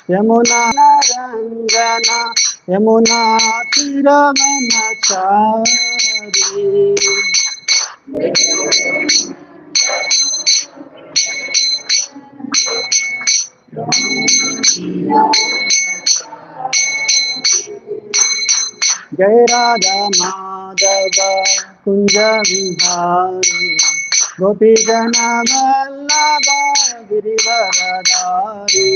Yamuna Ranjana Yamuna Tiravanachari. Jai Radha Madhava Kunja Vihari Gopi Jana Vallabha Girivaradari.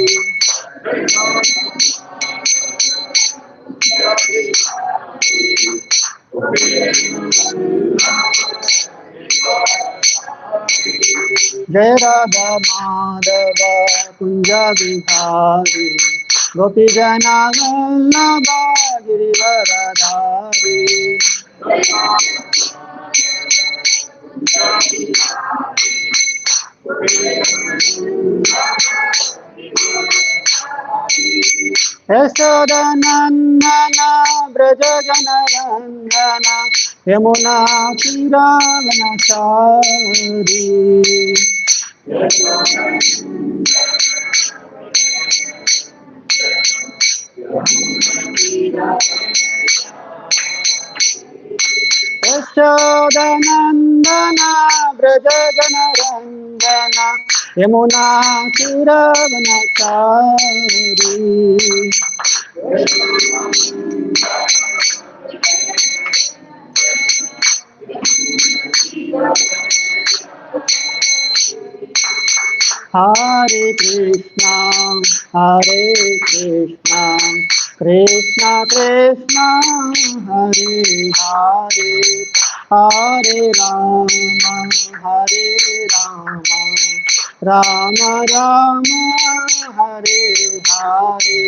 Jai Radha Madhava Kunja Vihari Gopi Jana Vallabha Girivaradari. Yashodanandana Braja Janarandana Yamuna Tiravanachari. Yashodanandana Braja Janarandana Yamuna Tiravanachari. Hare Krishna, Hare Krishna, Krishna Krishna, Hare Hare, Hare Rama, Hare Rama, Rama Rama, Hare Hare.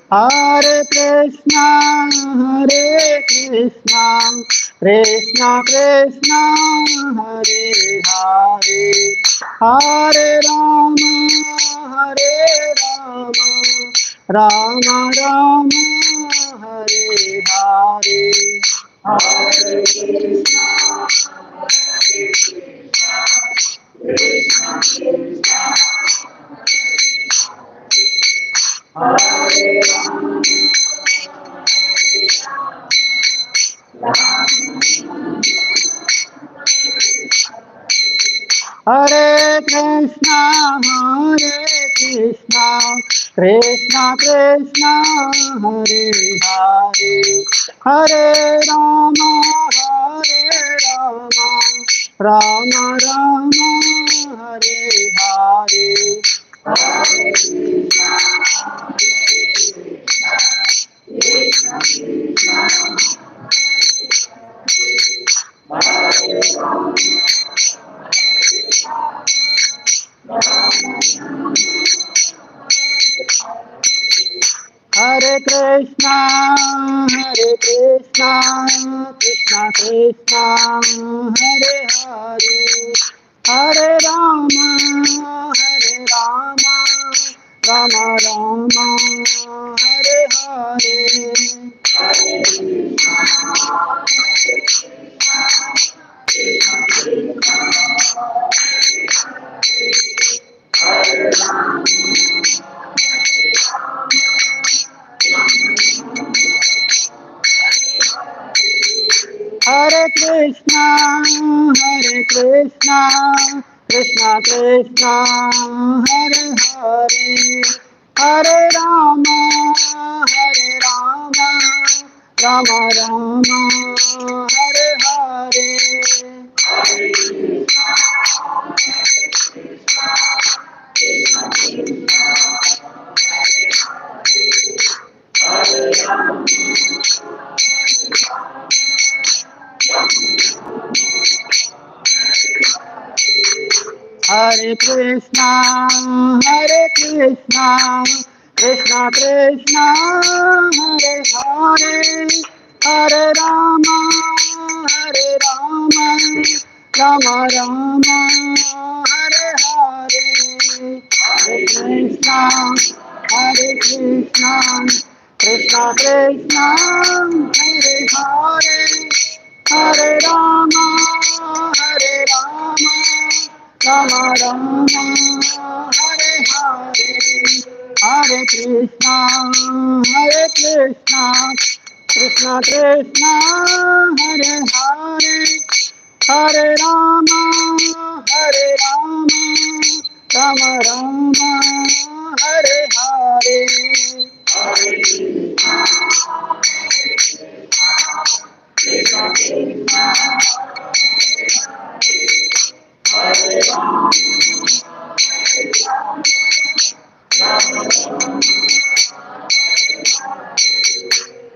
Hare Krishna, Hare Krishna, Krishna Krishna, Hare Hare, Hare Rama, Hare Rama, Rama Rama, Hare Hare. Hare Krishna, Krishna Krishna, Hare Rama. Hare Krishna, Hare Krishna, Krishna Krishna, Hare Hare, Hare Rama, Hare Rama, Rama Rama, Hare Hare. Hare Krishna, Krishna Krishna, Hare Rama. Hare Krishna, Hare Krishna, Krishna Krishna, Hare Hare, Hare Rama, Hare Rama, Rama Rama, Hare Hare. Hare Krishna, Krishna Krishna, Hare Rama. Hare Krishna, Hare Krishna, Krishna Krishna, Hare Hare, Hare Rama, Hare Rama, Rama Rama, Hare Hare. Hare Krishna, Krishna Krishna, Hare Rama. Hare Krishna, Hare Krishna, Krishna Krishna, Hare Hare, Hare Rama, Hare Rama, Rama Rama, Hare Hare, Hare Krishna, Hare Krishna, Krishna Krishna, Hare Hare, Hare Rama, Hare Rama, Rama Rama, Hare Hare, Hare Krishna, Krishna Krishna, Hare Hare, Hare Rama, Rama Rama, Hare Hare.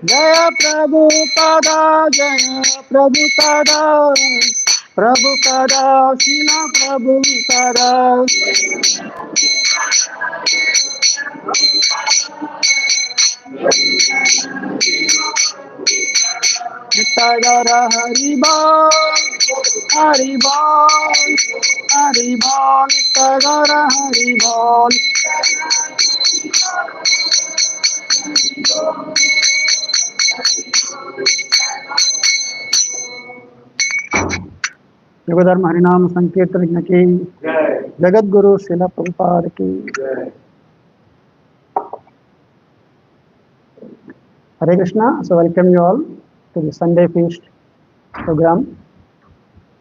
Jaya Prabhupada, Jaya Prabhupada, Prabhupada, Srila Prabhupada. Nitayara Hariba, Hariba, Hariba, Nitayara Hariba. युगधर्म हरिनाम संकीर्तन की जगत गुरु श्रील प्रभुपाद की Hare Krishna. So welcome you all to the Sunday feast program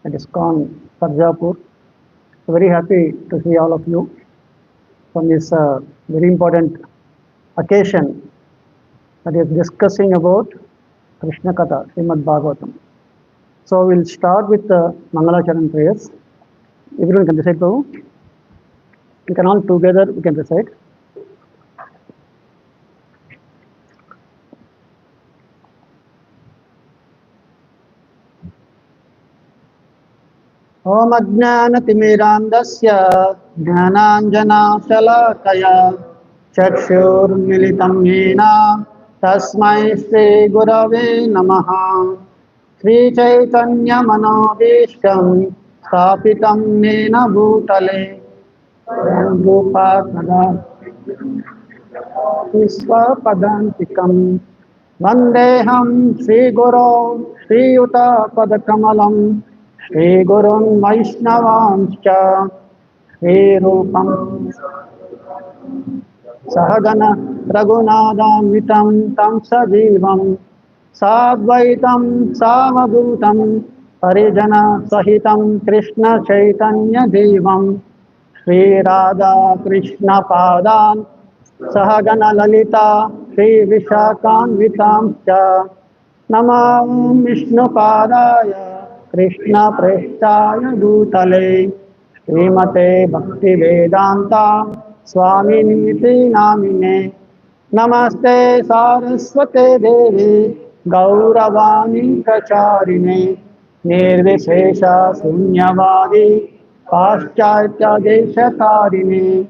at ISKCON Sarjapur. So very happy to see all of you from this very important occasion that is discussing about Krishna Katha, Srimad Bhagvatam. So we'll start with the Mangalacharan prayers. Everyone can recite, Prabhu. We can all together, we can recite. Om Ajnanatimirandasya Jnananjanasalakaya Chakshurmilitam Yena Tasmai Shri Gurave Namaha Shri Chaitanya Manobishtam Stapitam Nena Bhutale Rupapada Visvapadantikam Vandeham Shri Guru Shri Yuta Padakamalam Shri Gurun Vaishnavanscha Shri Rupam Sahagana Raghunadamitam Tam Sajivam Sadvaitam Savabhutam Parijana Sahitam Krishna Chaitanya Devam Shri Radha Krishna Padan Sahagana Lalita Shri Vishakhanvitam Cha Namam Vishnu Padaya Krishna Prestaya Bhutale Srimate Bhakti Vedanta Swaminiti Namine Namaste Saraswate Devi Gauravani Pracharine Nirvishesha Sunyavadi Paschatya Deshatarine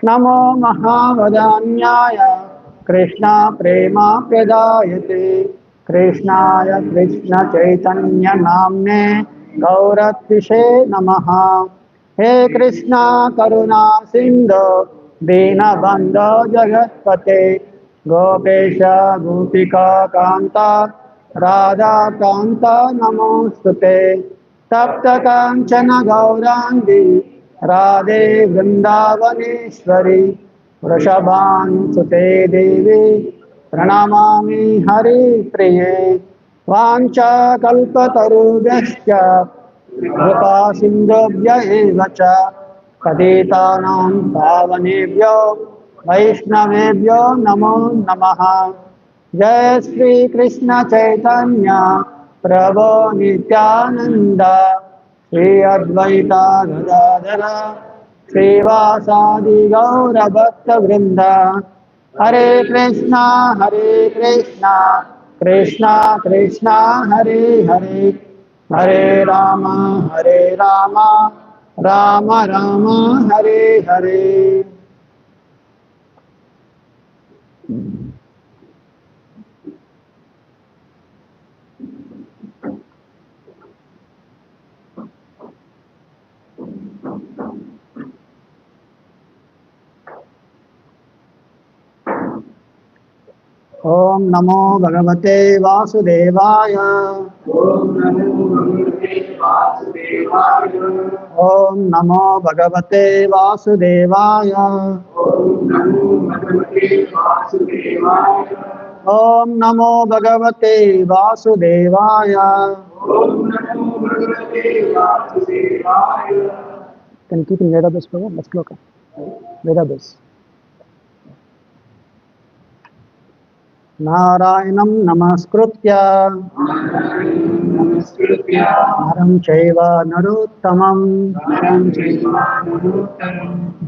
Namo Mahavadanyaya Krishna Prema Pradayate Krishnaya Krishna Chaitanya Namne Gauratvishe Namaha He Krishna Karuna Sindhu Dina Bandha Jagatpate Gopesha Gopika Kanta Radha Kanta Namostute Tapta Kanchana Gaurangi Radhe Vrindavaneshwari Vrishabhan Sute Devi Pranamami Hari Priye Vancha Kalpatarubhyascha Kripa Sindhubhya eva cha Patitanam Pavanebhyo Vaishnavebhyo Namo Namaha Jai Shri Krishna Chaitanya Prabhu Nityananda Shri Advaita Gadadhara Srivasadi Gaura Bhakta Vrinda Hare Krishna Krishna Krishna Hare Hare Hare Rama Rama Rama Hare Hare. ओम नमो भगवते वासुदेवाय। ओम नमो भगवते वासुदेवाय। ओम नमो भगवते वासुदेवाय। Can you keep in Vedabhas, Prabhu? Let's look at Vedabhas. नारायणं नमस्कृत्य नरं चैव नरोत्तमं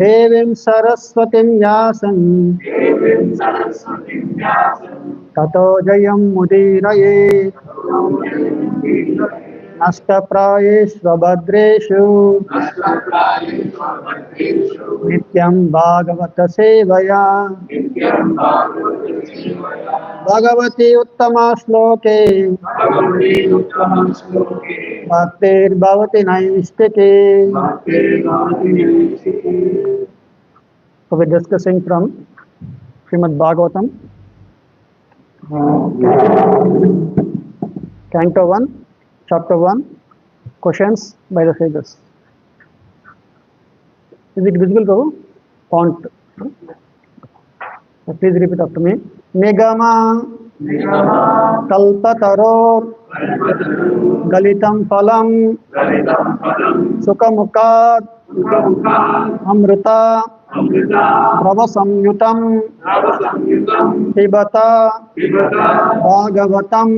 देवीं सरस्वतीं व्यासं ततो जयं मुदीरयेत्। नष्टप्रायेष्वभद्रेषु नित्यं भागवत सेवया। भगवती उत्तमा श्लोके भक्तिर्भवति नैष्टिके। So we're discussing from Srimad Bhagvatam, Canto 1, Chapter 1, questions by the sages. Is it visible, Prabhu? Font. So please repeat after me. Nigama kalpataror galitam phalam sukhamukad amrita pravasamyutam pibata bhagavatam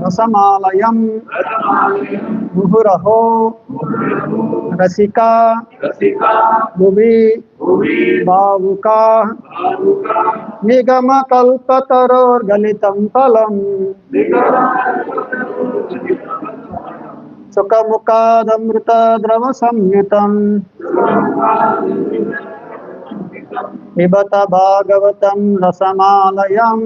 rasamalayam muhuraho rasika bhuvi bhavuka nigama kalpataror galitam phalam sukhamukadamrita drava samyutam pibata bhagavatam rasamalayam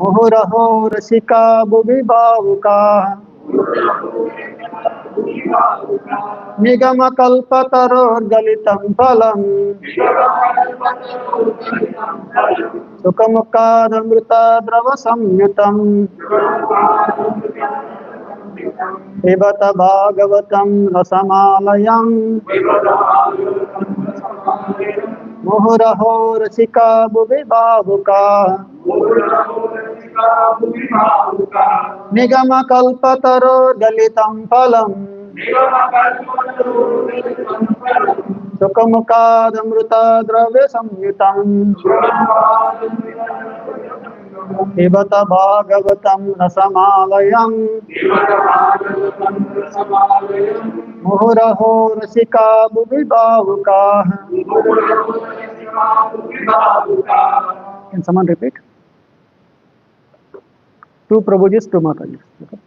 muhuraho rasika bhuvi bhavuka nigama kalpataror galitam phalam sukhamukadamrita drava samyutam pibata bhagavatam rasamalayam muhuraho rasika bhuvi bhavuka nigama kalpataror galitam phalam sukhamukadamrita drava samyutam pibata bhagavatam rasamalayam muhuraho rasika bhuvi bhavuka. Can someone repeat? Two Prabhujis, two Matajis. Okay.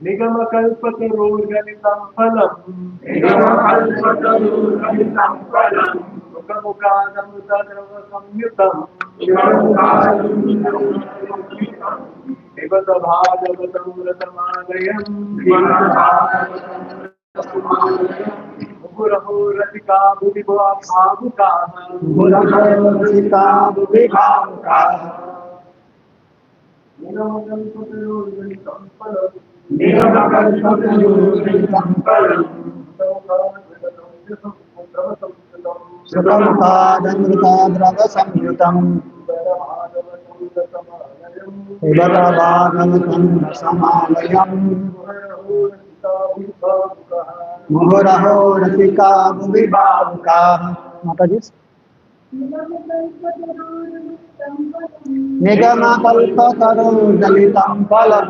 Nigama kalpataror galitam phalam sukhamukadamrita drava samyutam pibata bhagavatam rasamalayam muhuraho rasika bhuvi bhavuka nigama kalpataror galitam phalam sukhamukadamrita drava samyutam pibata bhagavatam rasamalayam muhuraho rasika bhuvi bhavuka. Matajis. Nigama kalpataror galitam phalam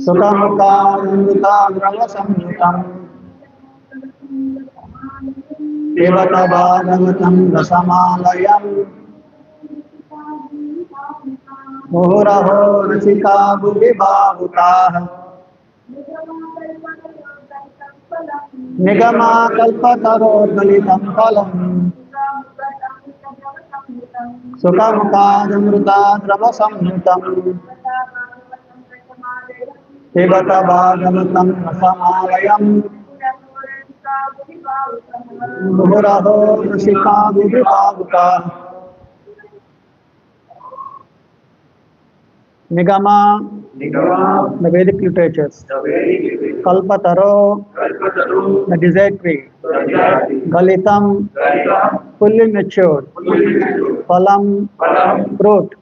sukhamukadamrita drava samyutam pibata bhagavatam rasamalayam muhuraho rasika bhuvi bhavuka. nigama kalpataror galitam phalam sukhamukadamrita drava samyutam pibata bhagavatam rasamalayam Muhuraho Rishika Vidhipavuka Nigama, the Vedic literatures. Kalpataro, the desert tree. Galitam, fully matured. Phalam, fruit.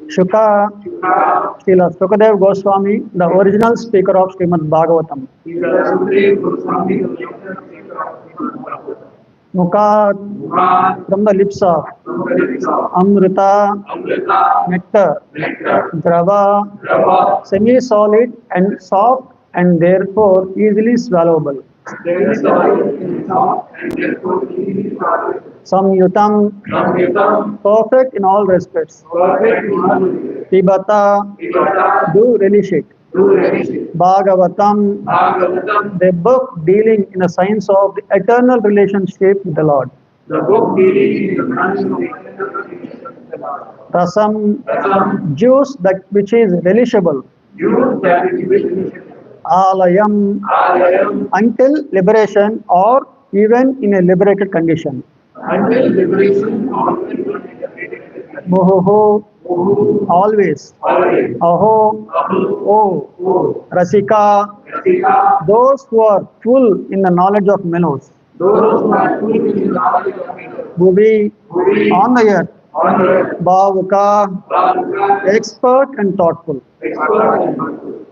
Shuka, Srila Sukadev Goswami, the original speaker of Srimad Bhagavatam. Mukat, from the lips of Amrita, nectar, Drava, semi-solid and soft and therefore easily swallowable. Samyutam, perfect in all respects. Pibata, do relish it. Bhagavatam, the book dealing in the science of the eternal relationship with the Lord. Rasam, juice that which is relishable. Alayam, until liberation or even in a liberated condition. Muhuhu, always. Aho, oh. Rasika, those who are full in the knowledge of mellows. Bhuvi, on the earth. Bhavuka, expert and thoughtful.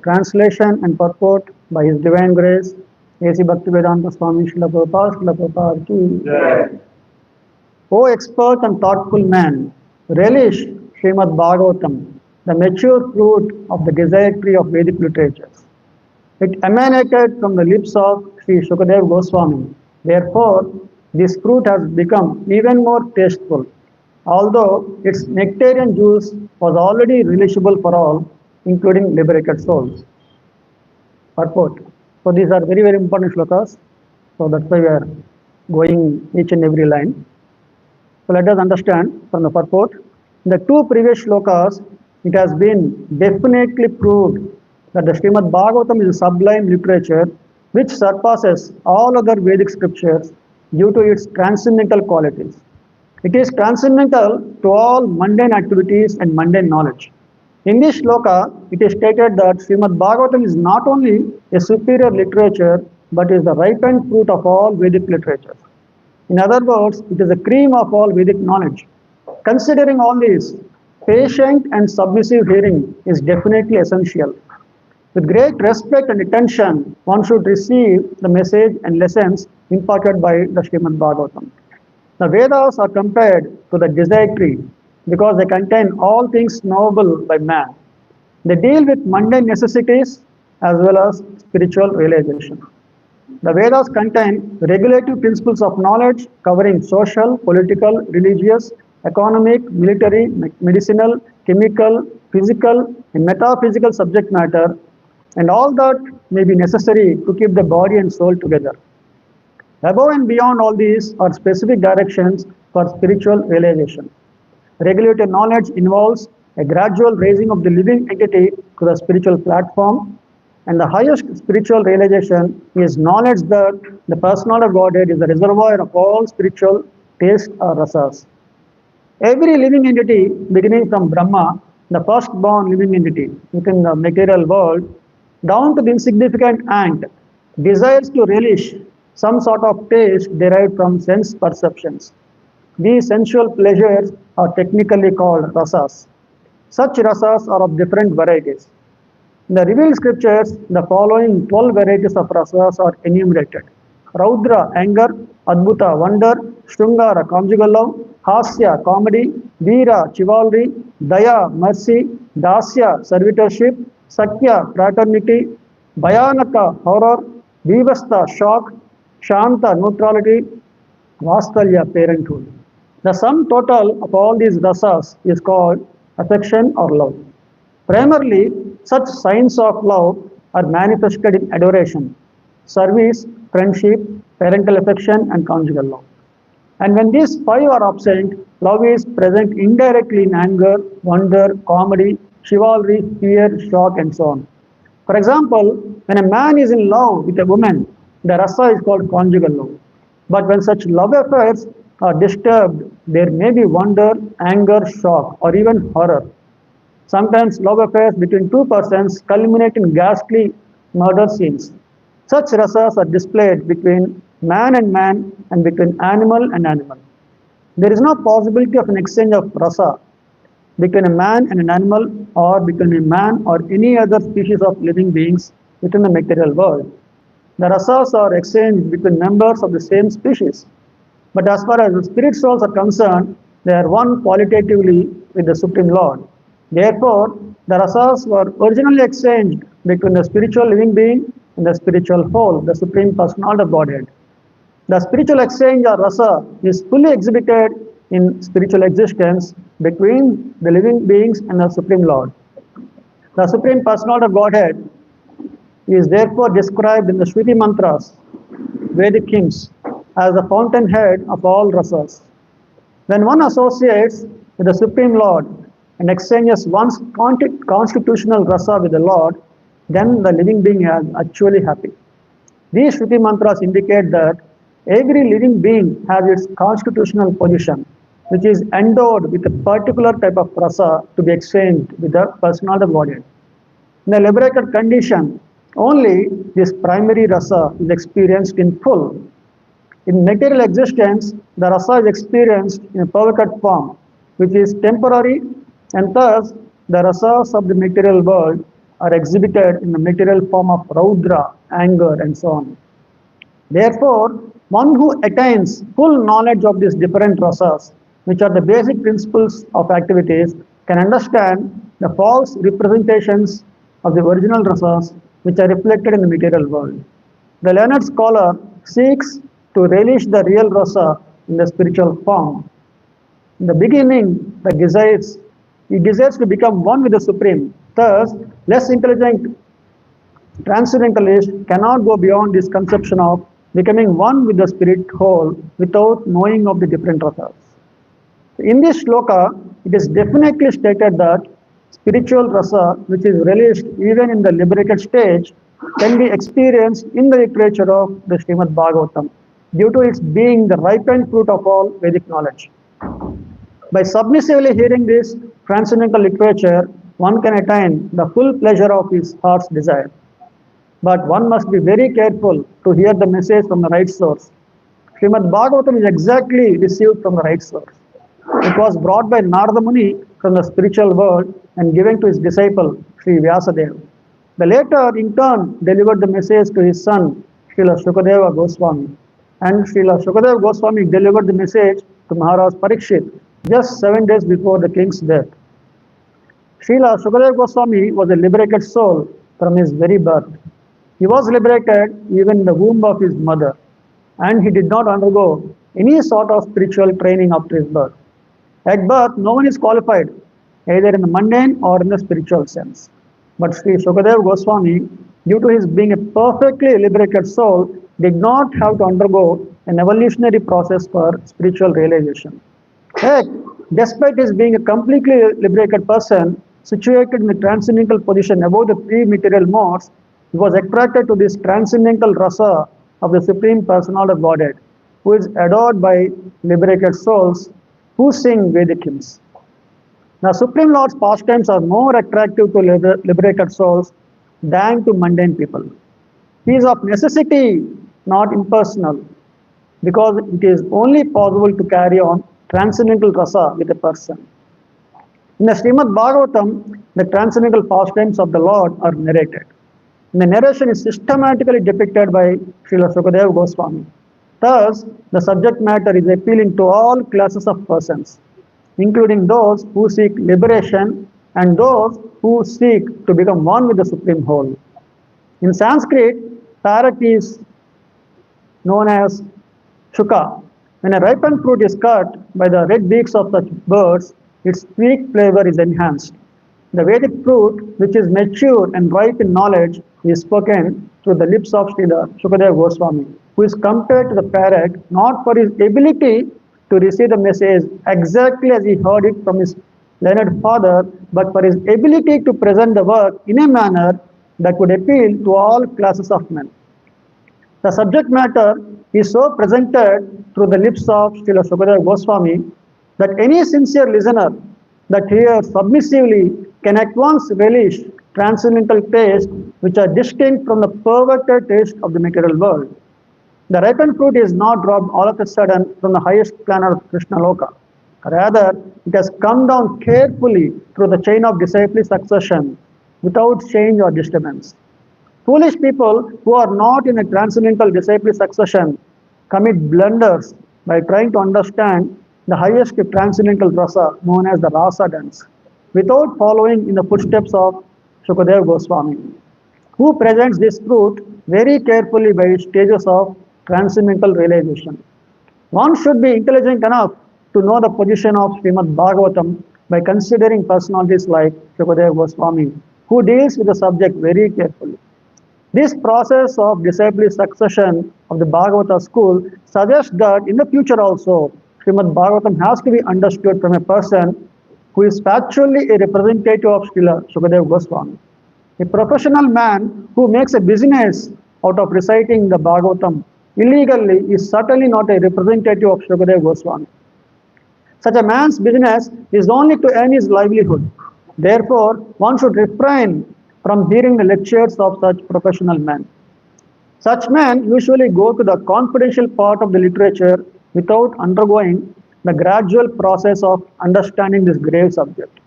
Translation and purport by His Divine Grace, A.C. Bhaktivedanta Swami Srila Prabhupada ki. O expert and thoughtful man, relish Srimad Bhagavatam, the mature fruit of the desire tree of Vedic literatures. It emanated from the lips of Sri Shukadev Goswami. Therefore, this fruit has become even more tasteful, although its nectarian juice was already relishable for all, including liberated souls. Purport. So these are very, very important shlokas. So that's why we are going each and every line. So let us understand from the purport. In the two previous shlokas, it has been definitely proved that the Srimad Bhagavatam is a sublime literature which surpasses all other Vedic scriptures due to its transcendental qualities. It is transcendental to all mundane activities and mundane knowledge. In this shloka, it is stated that Srimad Bhagavatam is not only a superior literature but is the ripened fruit of all Vedic literature. In other words, it is the cream of all Vedic knowledge. Considering all this, patient and submissive hearing is definitely essential. With great respect and attention, one should receive the message and lessons imparted by the Srimad Bhagavatam. The Vedas are compared to the desire tree because they contain all things knowable by man. They deal with mundane necessities as well as spiritual realization. The Vedas contain regulative principles of knowledge covering social, political, religious, economic, military, medicinal, chemical, physical, and metaphysical subject matter, and all that may be necessary to keep the body and soul together. Above and beyond all these are specific directions for spiritual realization. Regulated knowledge involves a gradual raising of the living entity to the spiritual platform, and the highest spiritual realization is knowledge that the personality of Godhead is the reservoir of all spiritual taste or rasas. Every living entity, beginning from Brahma, the first-born living entity within the material world, down to the insignificant ant, desires to relish some sort of taste derived from sense perceptions. These sensual pleasures are technically called rasas. Such rasas are of different varieties. In the revealed scriptures, the following 12 varieties of rasas are enumerated. Raudra, anger; Adbhuta, wonder; Shrungara, conjugal love; Hasya, comedy; Veera, chivalry; Daya, mercy; Dasya, servitorship; Sakya, fraternity; Bhayanaka, horror; Vivasta, shock; Shanta, neutrality; Vatsalya, parenthood. The sum total of all these rasas is called affection or love. Primarily, such signs of love are manifested in adoration, service, friendship, parental affection, and conjugal love. And when these five are absent, love is present indirectly in anger, wonder, comedy, chivalry, fear, shock, and so on. For example, when a man is in love with a woman, the rasa is called conjugal love. But when such love affairs are disturbed, there may be wonder, anger, shock, or even horror. Sometimes love affairs between two persons culminate in ghastly murder scenes. Such rasas are displayed between man and between animal and animal. There is no possibility of an exchange of rasa between a man and an animal or between a man or any other species of living beings within the material world. The rasas are exchanged between members of the same species. But as far as the spirit souls are concerned, they are one qualitatively with the Supreme Lord. Therefore, the rasas were originally exchanged between the spiritual living being and the spiritual whole, the Supreme Personality of Godhead. The spiritual exchange or rasa is fully exhibited in spiritual existence between the living beings and the Supreme Lord. The Supreme Personality of Godhead is therefore described in the Shruti mantras, Vedic hymns, as the fountainhead of all rasas. When one associates with the Supreme Lord and exchanges one's constitutional rasa with the Lord, then the living being is actually happy. These Shruti mantras indicate that every living being has its constitutional position, which is endowed with a particular type of rasa to be exchanged with the personality of Godhead. In the liberated condition, only this primary rasa is experienced in full. In material existence, the rasa is experienced in a perfect form, which is temporary, and thus the rasas of the material world are exhibited in the material form of raudra, anger, and so on. Therefore, one who attains full knowledge of these different rasas, which are the basic principles of activities, can understand the false representations of the original rasas which are reflected in the material world. The learned scholar seeks to relish the real rasa in the spiritual form. In the beginning, he desires to become one with the Supreme. Thus, less intelligent transcendentalist cannot go beyond this conception of becoming one with the spirit whole without knowing of the different rasas. In this shloka, it is definitely stated that spiritual rasa, which is relished even in the liberated stage, can be experienced in the literature of the Srimad Bhagavatam due to its being the ripened fruit of all Vedic knowledge. By submissively hearing this transcendental literature, one can attain the full pleasure of his heart's desire. But one must be very careful to hear the message from the right source. Srimad Bhagavatam is exactly received from the right source. It was brought by Narada Muni from the spiritual world and given to his disciple, Sri Vyasadeva. The latter, in turn, delivered the message to his son, Srila Shukadeva Goswami. And Srila Shukadeva Goswami delivered the message to Maharaj Parikshit just 7 days before the king's death. Srila Shukadeva Goswami was a liberated soul from his very birth. He was liberated even in the womb of his mother, and he did not undergo any sort of spiritual training after his birth. At birth, no one is qualified, either in the mundane or in the spiritual sense. But Sri Shukadeva Goswami, due to his being a perfectly liberated soul, did not have to undergo an evolutionary process for spiritual realization. Yet, despite his being a completely liberated person, situated in a transcendental position above the pre-material modes, he was attracted to this transcendental rasa of the Supreme Personality of Godhead, who is adored by liberated souls who sing Vedic hymns. The Supreme Lord's pastimes are more attractive to liberated souls than to mundane people. He is of necessity not impersonal, because it is only possible to carry on transcendental rasa with a person. In the Srimad Bhagavatam, the transcendental pastimes of the Lord are narrated. The narration is systematically depicted by Srila Shukadeva Goswami. Thus, the subject matter is appealing to all classes of persons, including those who seek liberation and those who seek to become one with the Supreme Whole. In Sanskrit, parrot is known as shuka. When a ripened fruit is cut by the red beaks of such birds, its sweet flavor is enhanced. The Vedic fruit, which is mature and ripe in knowledge, is spoken through the lips of Srila Shukadeva Goswami, who is compared to the parrot not for his ability to receive the message exactly as he heard it from his learned father, but for his ability to present the work in a manner that would appeal to all classes of men. The subject matter is so presented through the lips of Srila Sukadeva Goswami that any sincere listener that hears submissively can at once relish transcendental tastes which are distinct from the perverted taste of the material world. The ripened fruit is not dropped all of a sudden from the highest planet of Krishna Loka. Rather, it has come down carefully through the chain of disciple succession without change or disturbance. Foolish people who are not in a transcendental disciple succession commit blunders by trying to understand the highest transcendental rasa known as the rasa dance without following in the footsteps of Sukadeva Goswami, who presents this fruit very carefully by stages of transcendental realization. One should be intelligent enough to know the position of Srimad Bhagavatam by considering personalities like Sukadeva Goswami, who deals with the subject very carefully. This process of disciple succession of the Bhagavata school suggests that in the future also, Srimad Bhagavatam has to be understood from a person who is factually a representative of Srila Sukadeva Goswami. A professional man who makes a business out of reciting the Bhagavatam illegally is certainly not a representative of Sukadeva Goswami. Such a man's business is only to earn his livelihood. Therefore, one should refrain from hearing the lectures of such professional men. Such men usually go to the confidential part of the literature without undergoing the gradual process of understanding this grave subject.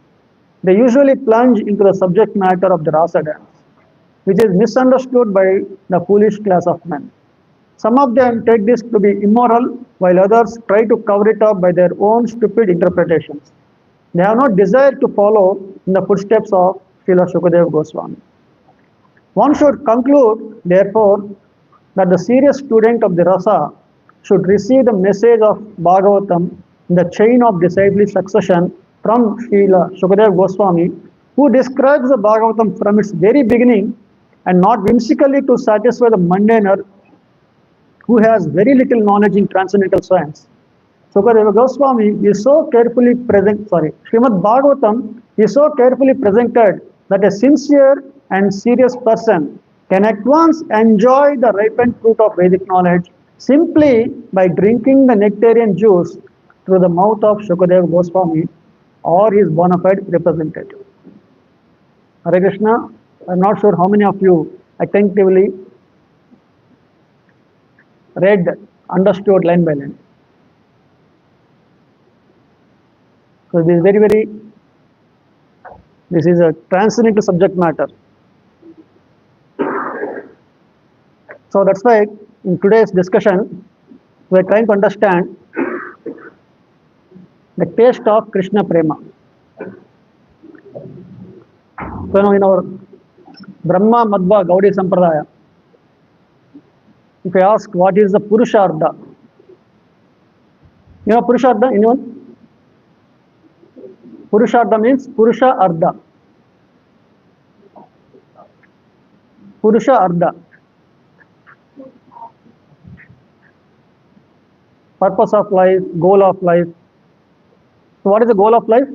They usually plunge into the subject matter of the rasa dance, which is misunderstood by the foolish class of men. Some of them take this to be immoral, while others try to cover it up by their own stupid interpretations. They have no desire to follow in the footsteps of Srila Sukadeva Goswami. One should conclude, therefore, that the serious student of the rasa should receive the message of Bhagavatam in the chain of disciple succession from Srila Sukadeva Goswami, who describes the Bhagavatam from its very beginning and not whimsically to satisfy the mundaner who has very little knowledge in transcendental science. Sukadeva Goswami is so carefully Srimad Bhagavatam is so carefully presented that a sincere and serious person can at once enjoy the ripened fruit of Vedic knowledge simply by drinking the nectarian juice through the mouth of Sukadeva Goswami or his bona fide representative. Hare Krishna, I'm not sure how many of you attentively read, understood line by line. So this is this is a transcendental subject matter. So that's why in today's discussion, we are trying to understand the taste of Krishna Prema. So in our Brahma Madhva Gaudiya Sampradaya, if I ask what is the Purushartha, you know Purushartha, anyone? Purushartha means Purusha Ardha. Purusha Ardha. Purpose of life, goal of life. So what is the goal of life?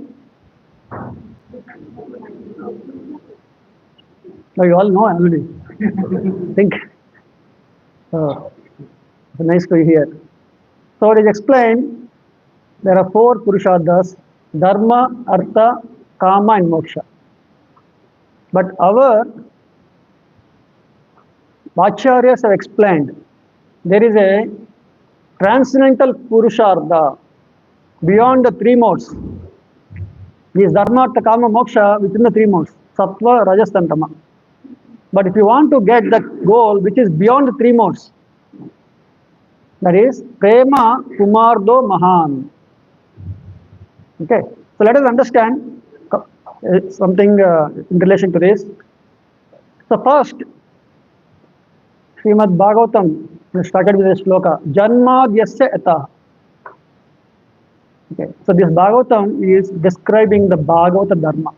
Now you all know already. Think. Nice to hear. So it is explained, there are 4 Purusharthas: Dharma, Artha, Kama and Moksha. But our Acharyas have explained there is a transcendental Purushartha beyond the 3 modes. These Dharma, Artha, Kama, Moksha within the 3 modes, Sattva, Rajas and Tama. But if you want to get that goal which is beyond the 3 modes, that is Prema Kumardo Mahan. Okay, so let us understand something in relation to this. So first, Srimad Bhagavatam, we started with a shloka, Janmadhyasya Yata. Okay, so this Bhagavatam is describing the Bhagavata Dharma.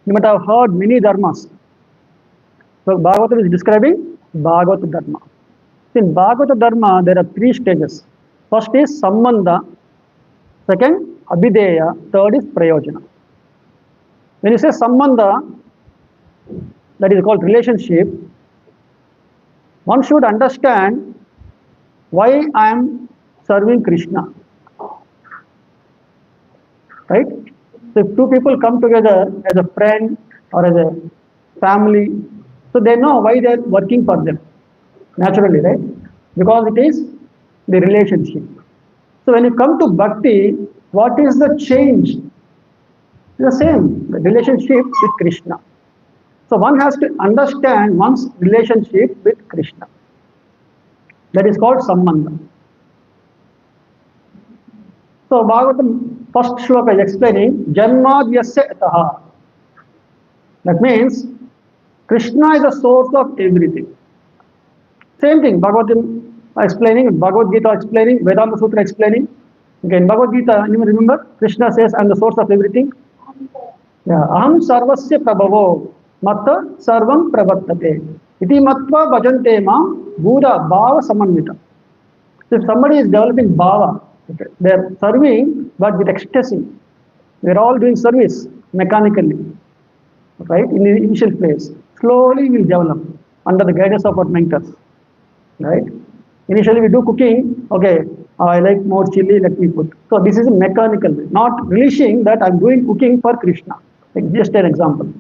You might have heard many dharmas. So Bhagavatam is describing Bhagavata Dharma. In Bhagavata Dharma, there are 3 stages. First is Sambandha, second Abhideya, third is Prayojana. When you say Sambandha, that is called relationship, one should understand why I am serving Krishna, right? So if two people come together as a friend or as a family, so they know why they are working for them naturally, right? Because it is the relationship. So when you come to bhakti, what is the change? It's the same, the relationship with Krishna. So one has to understand one's relationship with Krishna. That is called sambandha. So Bhagavatam first shloka is explaining Janmadhyasya etaha. That means Krishna is the source of everything. Same thing, Bhagavatam explaining, Bhagavad Gita explaining, Vedanta Sutra explaining. Okay, in Bhagavad Gita, you remember, Krishna says, I am the source of everything. Yeah, aham sarvasya prabhavo matta sarvam pravartate. Iti matva bhajante mam bhuda bhava samanvita. So if somebody is developing bhava, okay, they are serving but with ecstasy. We are all doing service mechanically, right? In the initial phase, slowly we will develop under the guidance of our mentors, right? Initially we do cooking, okay, I like more chili, let me put. So this is a mechanical way, not relishing that I'm doing cooking for Krishna. Like just an example.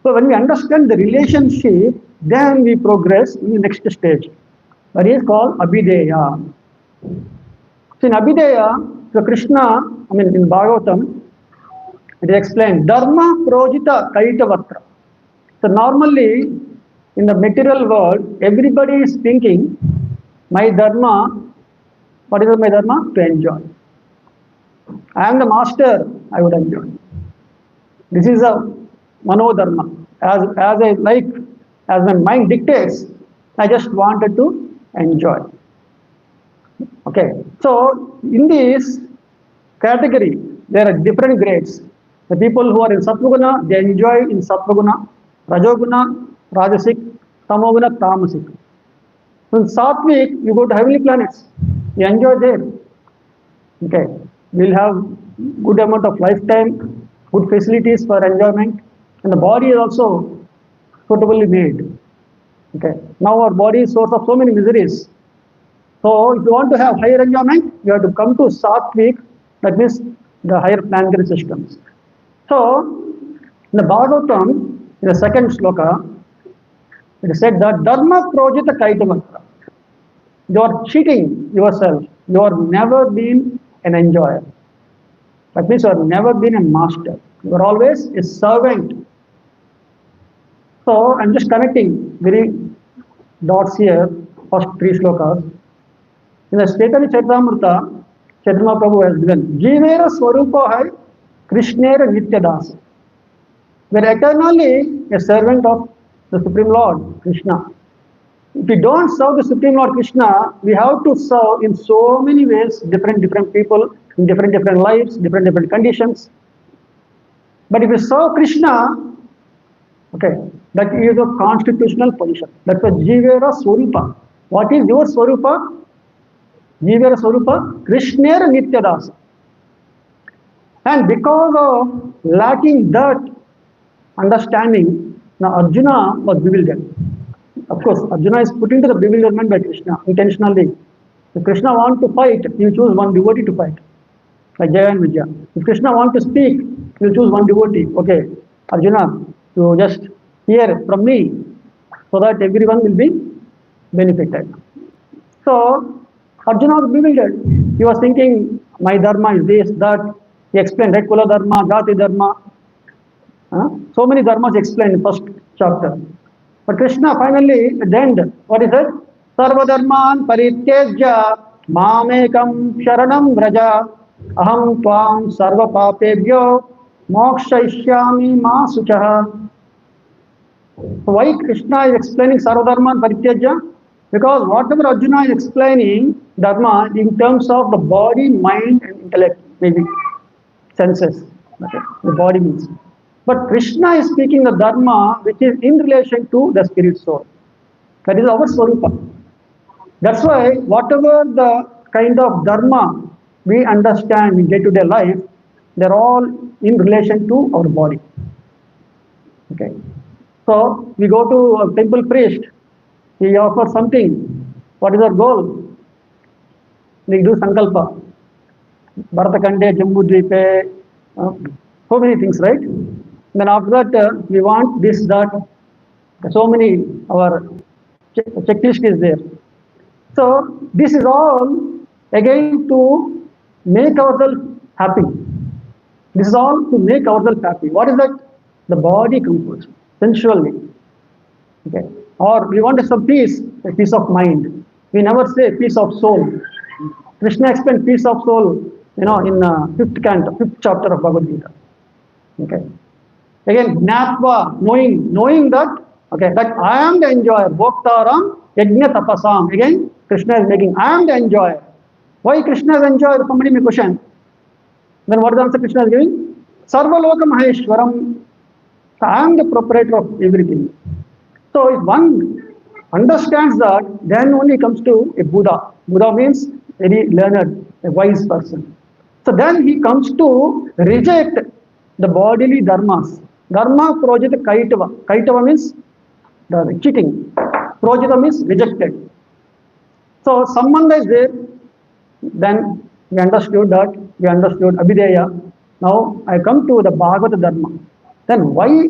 So when we understand the relationship, then we progress in the next stage. That is called Abhideya. So in Abhideya, so Krishna, in Bhagavatam, it is explained, Dharma Projita Kaitavatra. So normally, in the material world, everybody is thinking, my Dharma, what is my Dharma? To enjoy. I am the master, I would enjoy. This is a Manodharma. As I like, as my mind dictates, I just wanted to enjoy. Okay, so in this category, there are different grades. The people who are in Sattvaguna, they enjoy in Sattvaguna, Rajoguna, Rajasic, Tamoguna, Tamasic. So in Sattvic, you go to heavenly planets, you enjoy there. Okay, we'll have good amount of lifetime, good facilities for enjoyment, and the body is also suitably made. Okay, now our body is source of so many miseries. So if you want to have higher enjoyment, you have to come to Sattvic, that means the higher planetary systems. So in the Bhagavatam, in the second shloka, it is said that Dharma Projita Kaitavatra. You are cheating yourself. You have never been an enjoyer. That means you have never been a master. You are always a servant. So I'm just connecting very dots here, first three shlokas. In the Chaitanya Charitamrita, Chaitanya Prabhu has given, Jivera Swarupa hai Krishnera Nityadas. We are eternally a servant of the Supreme Lord, Krishna. If we don't serve the Supreme Lord Krishna, we have to serve in so many ways, different people, in different lives, different conditions. But if we serve Krishna, okay, that is a constitutional position. That's a Jivera Swarupa. What is your Swarupa? Jivera Swarupa, Krishnera Nityadas. And because of lacking that understanding, now Arjuna was bewildered. Of course, Arjuna is put into the bewilderment by Krishna intentionally. If Krishna wants to fight, you choose one devotee to fight, like Jaya and Vijaya. If Krishna wants to speak, you choose one devotee. Okay, Arjuna, you just hear from me so that everyone will be benefited. So Arjuna was bewildered. He was thinking, my dharma is this, that. He explained, right? Kula dharma, jati dharma. So many dharmas explained in the first chapter. But Krishna finally, at the end, what is it? Sarva dharman parityajya mamekam sharanam vraja aham tvam sarva papebhyo mokshayishyami ma suchaha. So why Krishna is explaining sarva dharman parityajya? Because whatever Arjuna is explaining dharma in terms of the body, mind and intellect, maybe senses, okay, the body means. But Krishna is speaking the dharma which is in relation to the spirit soul. That is our swarupa. That's why whatever the kind of dharma we understand in day-to-day life, they're all in relation to our body. Okay. So we go to a temple priest, he offers something. What is our goal? We do Sankalpa, Bharatakande, Jambudvipe, so many things, right? Then after that, we want this, that, so many, our checklist is there. So this is all again to make ourselves happy. This is all to make ourselves happy. What is that? The body comforts, sensually. Okay. Or we want some peace, a peace of mind. We never say peace of soul. Krishna explained peace of soul, in fifth canto, fifth chapter of Bhagavad Gita. Okay. Again, Gnatva, knowing that, okay, that I am the enjoyer. Bhoktaram, Yajna Tapasam. Again, Krishna is making, I am the enjoyer. Why Krishna is enjoyer? Somebody may question. Then what is the answer Krishna is giving? Sarvaloka Maheshwaram. I am the proprietor of everything. So if one understands that, then only comes to a Buddha. Buddha means very learned, a wise person. So then he comes to reject the bodily dharmas. Dharma projita kaitava. Kaitava means the cheating. Projita means rejected. So sambandha is there. Then we understood Abhideya. Now I come to the Bhagavata Dharma. Then why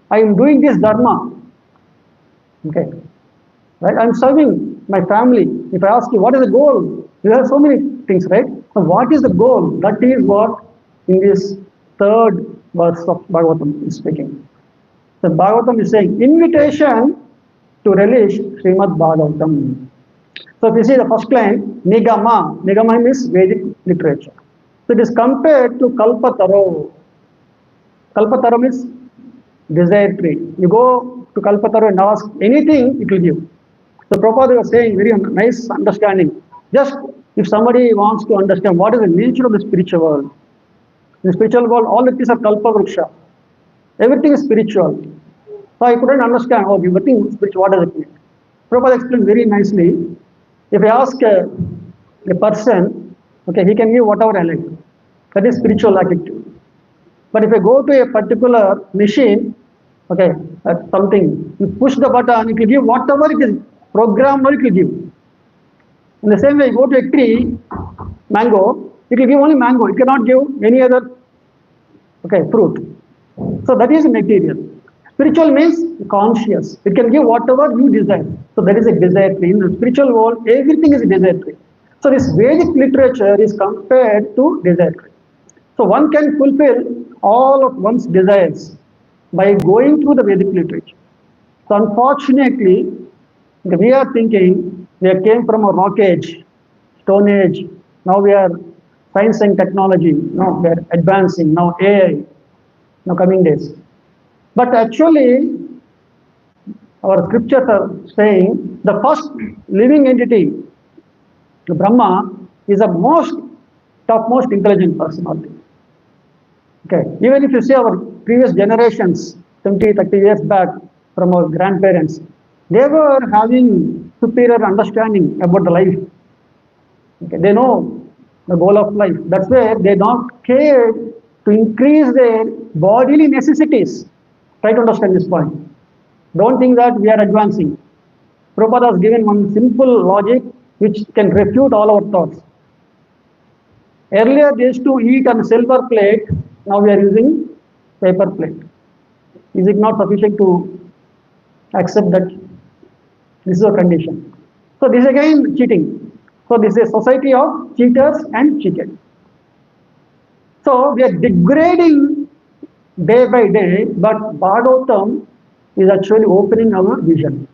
I am doing this Dharma? Okay. Right? I am serving my family. If I ask you what is the goal, you have so many things, right? So what is the goal? That is what in this third verse of Bhagavatam is speaking. The Bhagavatam is saying invitation to relish Srimad Bhagavatam. So if you see the first line, Nigama. Nigama means Vedic literature. So it is compared to Kalpataro. Kalpataro means desire tree. You go to Kalpataro and ask anything, it will give. So Prabhupada was saying very nice understanding. Just if somebody wants to understand what is the nature of the spiritual world. In the spiritual world, all the things are Kalpa Vriksha. Everything is spiritual. So I couldn't understand, everything is spiritual, what does it mean? Prabhupada explained very nicely. If I ask a person, okay, he can give whatever I like. That is spiritual attitude. But if I go to a particular machine, okay, something, you push the button, it will give whatever it is programmed, or it will give. In the same way, you go to a tree, mango, it will give only mango. It cannot give any other, okay, fruit. So that is material. Spiritual means conscious. It can give whatever you desire. So that is a desire tree. In the spiritual world, everything is a desire tree. So this Vedic literature is compared to desire tree. So one can fulfill all of one's desires by going through the Vedic literature. So unfortunately, we are thinking we came from a rock age, stone age. Now we are science and technology. Now we are advancing. Now AI. Now coming days. But actually, our scriptures are saying the first living entity, the Brahma, is the topmost intelligent personality. Okay. Even if you see our previous generations, 20, 30 years back from our grandparents, they were having superior understanding about the life. Okay. They know the goal of life. That's where they don't care to increase their bodily necessities. Try to understand this point. Don't think that we are advancing. Prabhupada has given one simple logic which can refute all our thoughts. Earlier they used to eat on a silver plate, now we are using paper plate. Is it not sufficient to accept that this is a condition? So this is again cheating. So this is a society of cheaters and cheated. So we are degrading day by day, but Bhagavatam is actually opening our vision.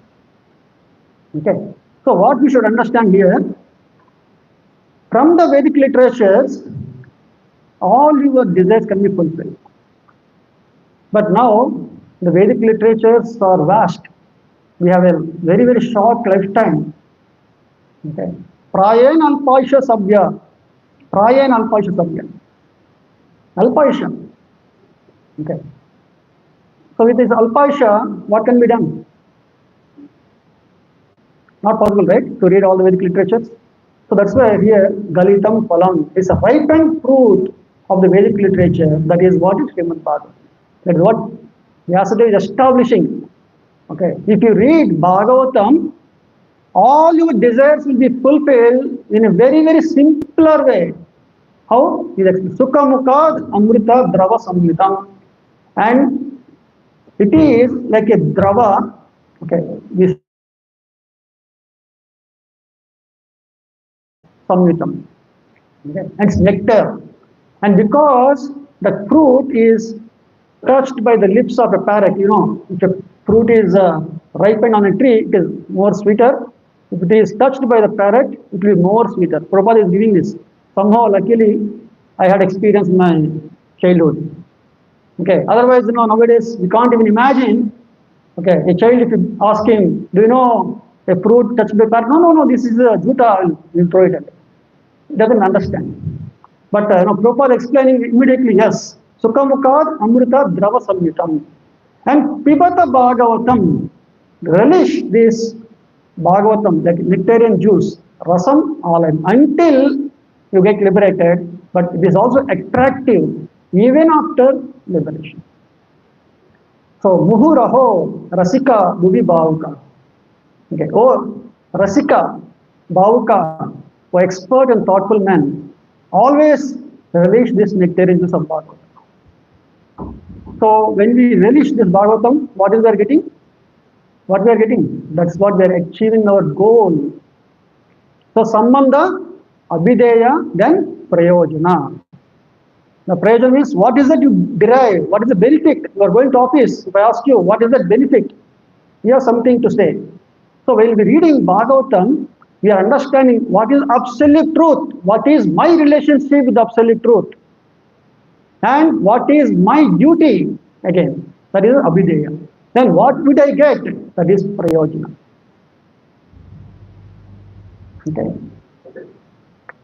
Okay. So what we should understand here, from the Vedic literatures, all your desires can be fulfilled. But now the Vedic literatures are vast. We have a very, very short lifetime. Okay. Prayen alpaisha sabya. Prayen alpaisha sabya. Alpaisha. Okay. So with this alpaisha, what can be done? Not possible, right? To read all the Vedic literatures. So that's why here Galitam Phalam is a ripened fruit of the Vedic literature. That is what is Srimad Bhagavatam. That is what Vyasadeva is establishing. Okay. If you read Bhagavatam, all your desires will be fulfilled in a very, very simpler way. How? Sukha Mukad Amrita Drava Samyutam. And it is like a drava, okay, we samyutam, okay, and it's nectar. And because the fruit is touched by the lips of a parrot, if a fruit is ripened on a tree, it is more sweeter. If it is touched by the parrot, it will be more sweeter. Prabhupada is giving this. Somehow, luckily, I had experience in my childhood. Okay, otherwise, nowadays we can't even imagine. Okay, a child, if you ask him, do you know a fruit touched by parrot? No, no, no, this is a juta, we'll throw it at. He doesn't understand. But Prabhupada explaining immediately, yes. Sukhamukad Amrita Drava Samyutam. And Pibata Bhagavatam, relish this Bhagavatam, like nectarian juice, rasam alam, until you get liberated, but it is also attractive even after liberation. So, Muhuraho Rasika Bhuvi Bhavuka. Okay, oh Rasika Bhavuka, for expert and thoughtful men, always relish this nectarian juice of Bhagavatam. So, when we relish this Bhagavatam, what is we are getting? What we are getting? That's what we are achieving our goal. So, Sambandha, Abhideya, then Prayojana. The prayojana means what is that you derive? What is the benefit? You are going to office. If I ask you, what is that benefit? You have something to say. So, when we are reading Bhagavatam, we are understanding what is absolute truth. What is my relationship with absolute truth? And what is my duty? Again, that is Abhideya. Then what would I get? That is Prayojana. Okay.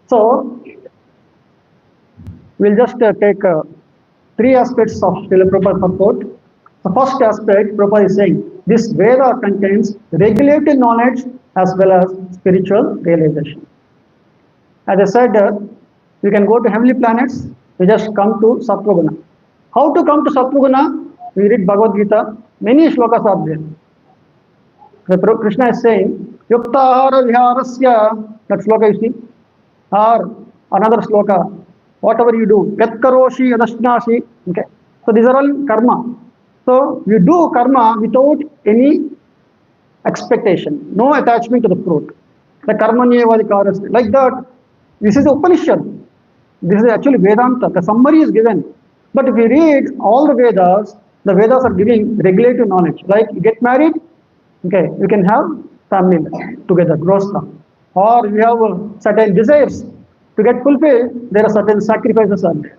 So, we'll just take three aspects of Srila Prabhupada purport. The first aspect, Prabhupada is saying, this Veda contains regulated knowledge as well as spiritual realization. As I said, you can go to heavenly planets, you just come to Sattvaguna. How to come to Sattvaguna? We read Bhagavad Gita, many shlokas are there. The Krishna is saying, Yuktahara Viharasya, that shloka you see, or another shloka, whatever you do, Yatkaroshi, Yadashnashi, okay. So these are all karma. So you do karma without any expectation, no attachment to the fruit. The karmanyevadikaras, like that, this is the Upanishad. This is actually Vedanta. The summary is given. But if you read all the Vedas are giving regulative knowledge. Like you get married, okay, you can have family together, grostha. Or you have certain desires to get fulfilled, there are certain sacrifices are there.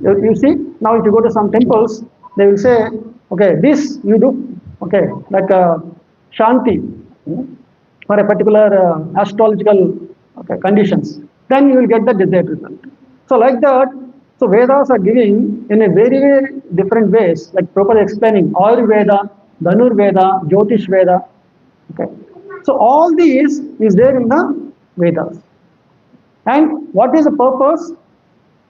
You see, now if you go to some temples, they will say, okay, this you do, okay, like Shanti, for a particular astrological conditions, then you will get the desired result. So like that, so Vedas are giving in a very, very different ways, like Prabhupada explaining Ayurveda, Dhanurveda, Jyotish Veda. Okay. So all these is there in the Vedas. And what is the purpose?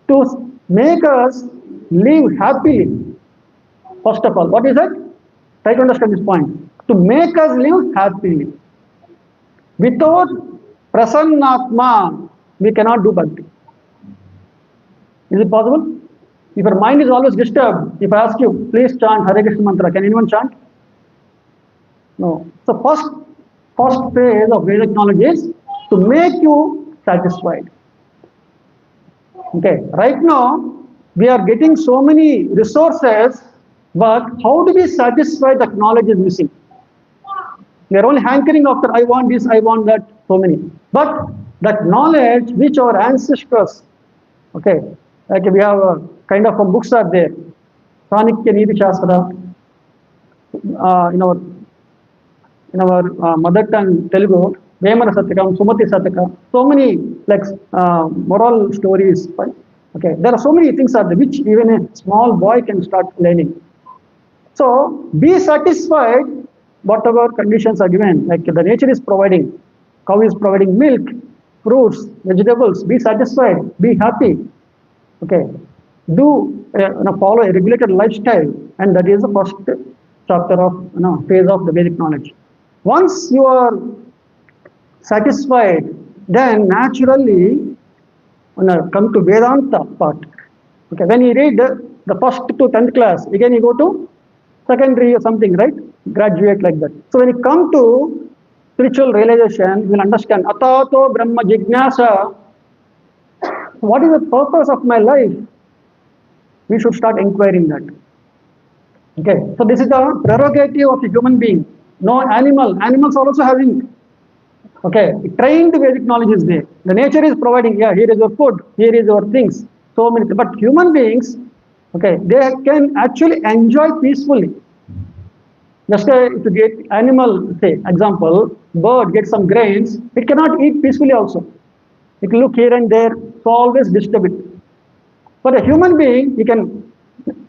To make us live happily. First of all, what is that? Try to understand this point. To make us live happily. Without prasannatma, we cannot do bhakti. Is it possible? If your mind is always disturbed, if I ask you, please chant Hare Krishna mantra, can anyone chant? No. So first phase of Vedic knowledge is to make you satisfied. Okay. Right now, we are getting so many resources, but how to be satisfied that knowledge is missing. We are only hankering after I want this, I want that, so many. But that knowledge which our ancestors, okay, like we have a kind of books are there. Sanikya Nidhi Shastra, in our mother tongue Telugu, Vemara Satakam, Sumati Sataka, so many like moral stories. Right? Okay, there are so many things are there which even a small boy can start learning. So be satisfied whatever conditions are given. Like the nature is providing, cow is providing milk, fruits, vegetables. Be satisfied, be happy. Okay, do follow a regulated lifestyle, and that is the first chapter of phase of the Vedic knowledge. Once you are satisfied, then naturally, when I come to Vedanta part, okay, when you read the first to 10th class, again you go to secondary or something, right? Graduate like that. So when you come to spiritual realization, you will understand Atato Brahma Jignasa. What is the purpose of my life? We should start inquiring that. Okay, so this is the prerogative of a human being. No animal. Animals are also having, okay, trained Vedic knowledge is there. The nature is providing, yeah, here is your food, here is your things. So many, but human beings, okay, they can actually enjoy peacefully. Just if you get animal, say, example, bird gets some grains, it cannot eat peacefully also. It will look here and there, so always disturb it. For a human being, you can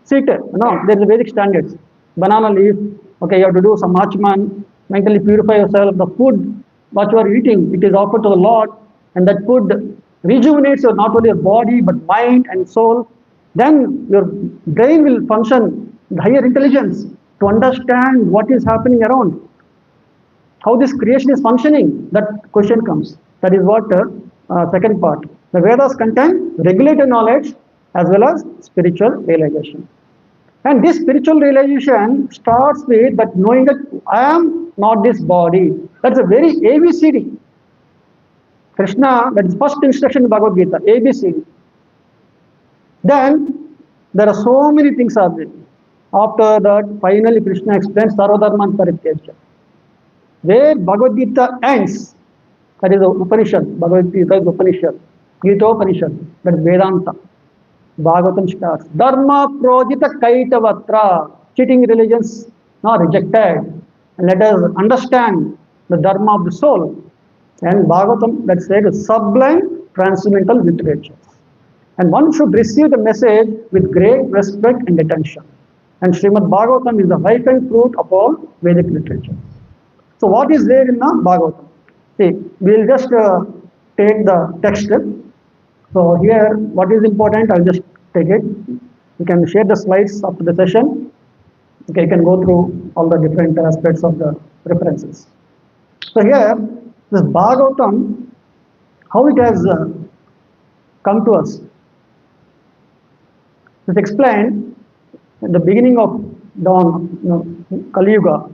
sit, there is a Vedic standards. Banana leaf, okay, you have to do some achman, mentally purify yourself. The food, what you are eating, it is offered to the Lord, and that food rejuvenates your, not only your body, but mind and soul. Then your brain will function, the higher intelligence, to understand what is happening around, how this creation is functioning. That question comes. That is what second part. The Vedas contain regulated knowledge as well as spiritual realization. And this spiritual realization starts with that knowing that I am not this body. That's a very ABCD. Krishna, that is first instruction in Bhagavad Gita, ABCD. Then there are so many things are there. After that, finally Krishna explains Sarvadharman Parityajya. Where Bhagavad Gita ends, that is the Upanishad, Bhagavad Gita is Upanishad, Gita Upanishad, that is Vedanta. Bhagavatam starts. Dharma projita kaitavatra. Cheating religions are rejected. And let us understand the dharma of the soul. And Bhagavatam, let's say, is sublime transcendental literature. And one should receive the message with great respect and attention. And Srimad Bhagavatam is the ripened fruit of all Vedic literature. So what is there in the Bhagavatam? See, we will just take the text. So here, what is important, I'll just take it. You can share the slides after the session. Okay, you can go through all the different aspects of the references. So here, this Bhagavatam, how it has come to us. It's explained at the beginning of dawn, Kali Yuga.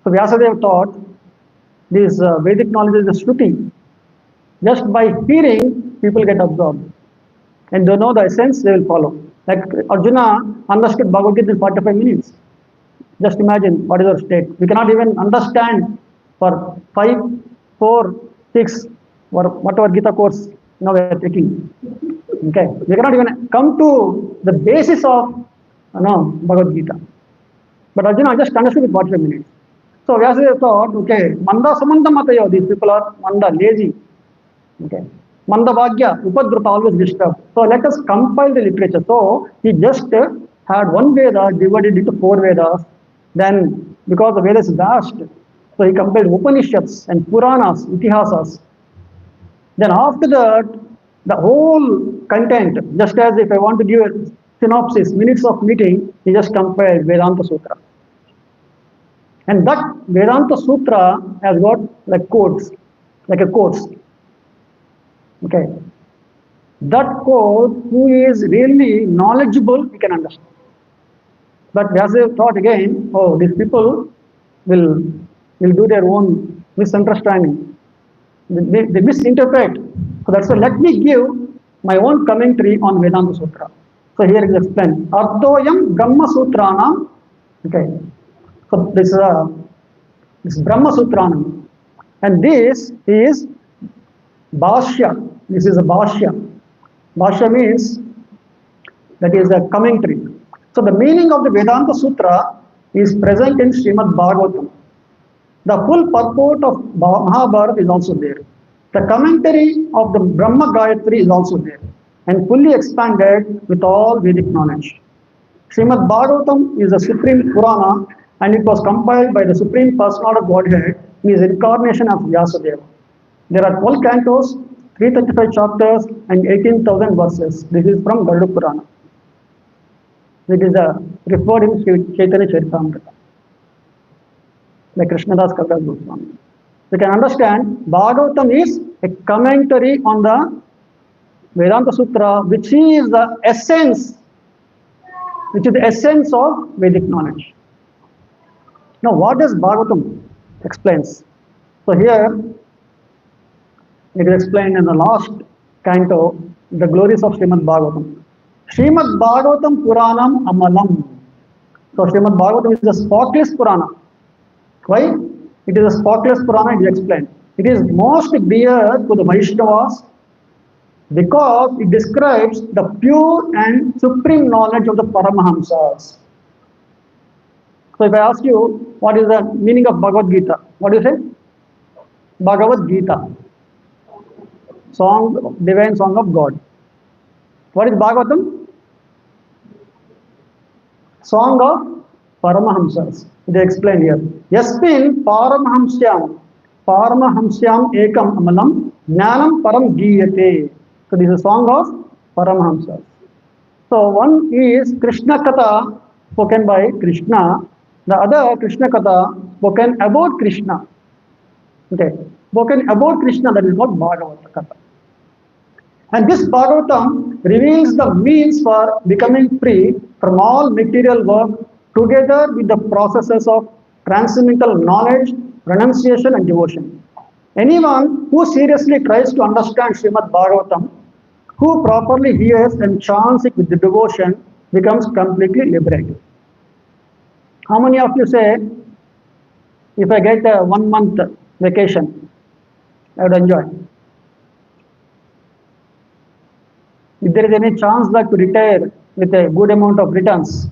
So Vyasadeva taught this Vedic knowledge is a Shruti. Just by hearing, people get absorbed. And they know the essence, they will follow. Like Arjuna understood Bhagavad Gita in 45 minutes. Just imagine what is our state. We cannot even understand for 5, 4, 6, or whatever Gita course now we are taking. Okay, we cannot even come to the basis of Bhagavad Gita. But Arjuna just understood in 45 minutes. So Vyasadeva thought, okay, Manda Samanta Matayo, these people are Manda, lazy. Okay. Manda Bhagya, Upadruta, always disturbed. So let us compile the literature. So he just had one Veda divided into 4 Vedas. Then, because the Vedas is vast, so he compiled Upanishads and Puranas, Itihasas. Then after that, the whole content, just as if I want to give a synopsis, minutes of meeting, he just compiled Vedanta Sutra. And that Vedanta Sutra has got like codes, like a course. Okay. That code, who is really knowledgeable, we can understand. But Vyasadeva thought again, oh, these people will do their own misunderstanding. They misinterpret. So that's why let me give my own commentary on Vedanta Sutra. So here is explained. Ardhoyam Brahma Sutranam. Okay. So this is Brahma Sutranam. And this is Bhashya. This is a Bhashya. Bhashya means that is a commentary. So the meaning of the Vedanta Sutra is present in Srimad Bhagavatam. The full purport of Mahabharata is also there. The commentary of the Brahma Gayatri is also there and fully expanded with all Vedic knowledge. Srimad Bhagavatam is a supreme Purana and it was compiled by the Supreme Personality of Godhead in his incarnation of Vyasadeva. There are 12 cantos, 335 chapters and 18,000 verses. This is from Garuda Purana. It is referred in Chaitanya Charitamrita by Krishnadas Kaviraj Goswami. We can understand Bhagavatam is a commentary on the Vedanta Sutra, which is the essence of Vedic knowledge. Now, what does Bhagavatam explains? So here it is explained in the last canto, the glories of Srimad Bhagavatam. Srimad Bhagavatam Puranam Amalam. So Srimad Bhagavatam is the spotless Purana. Why? It is a spotless Purana, it is explained. It is most dear to the Vaishnavas because it describes the pure and supreme knowledge of the Paramahamsas. So if I ask you, what is the meaning of Bhagavad Gita? What do you say? Bhagavad Gita. Song, divine song of God. What is Bhagavatam? Song of Paramahamsas. They explain here. Yasmin Paramahamsyam Ekam Amalam Jnanam Param Giyate. So this is a song of Paramahamsas. So one is Krishna Katha spoken by Krishna. The other Krishna Katha spoken about Krishna. Okay. Spoken about Krishna, that is called Bhagavata Katha. And this Bhagavatam reveals the means for becoming free from all material work together with the processes of transcendental knowledge, renunciation and devotion. Anyone who seriously tries to understand Srimad Bhagavatam, who properly hears and chants it with the devotion, becomes completely liberated. How many of you say, if I get a 1 month vacation, I would enjoy? If there is any chance that to retire with a good amount of returns,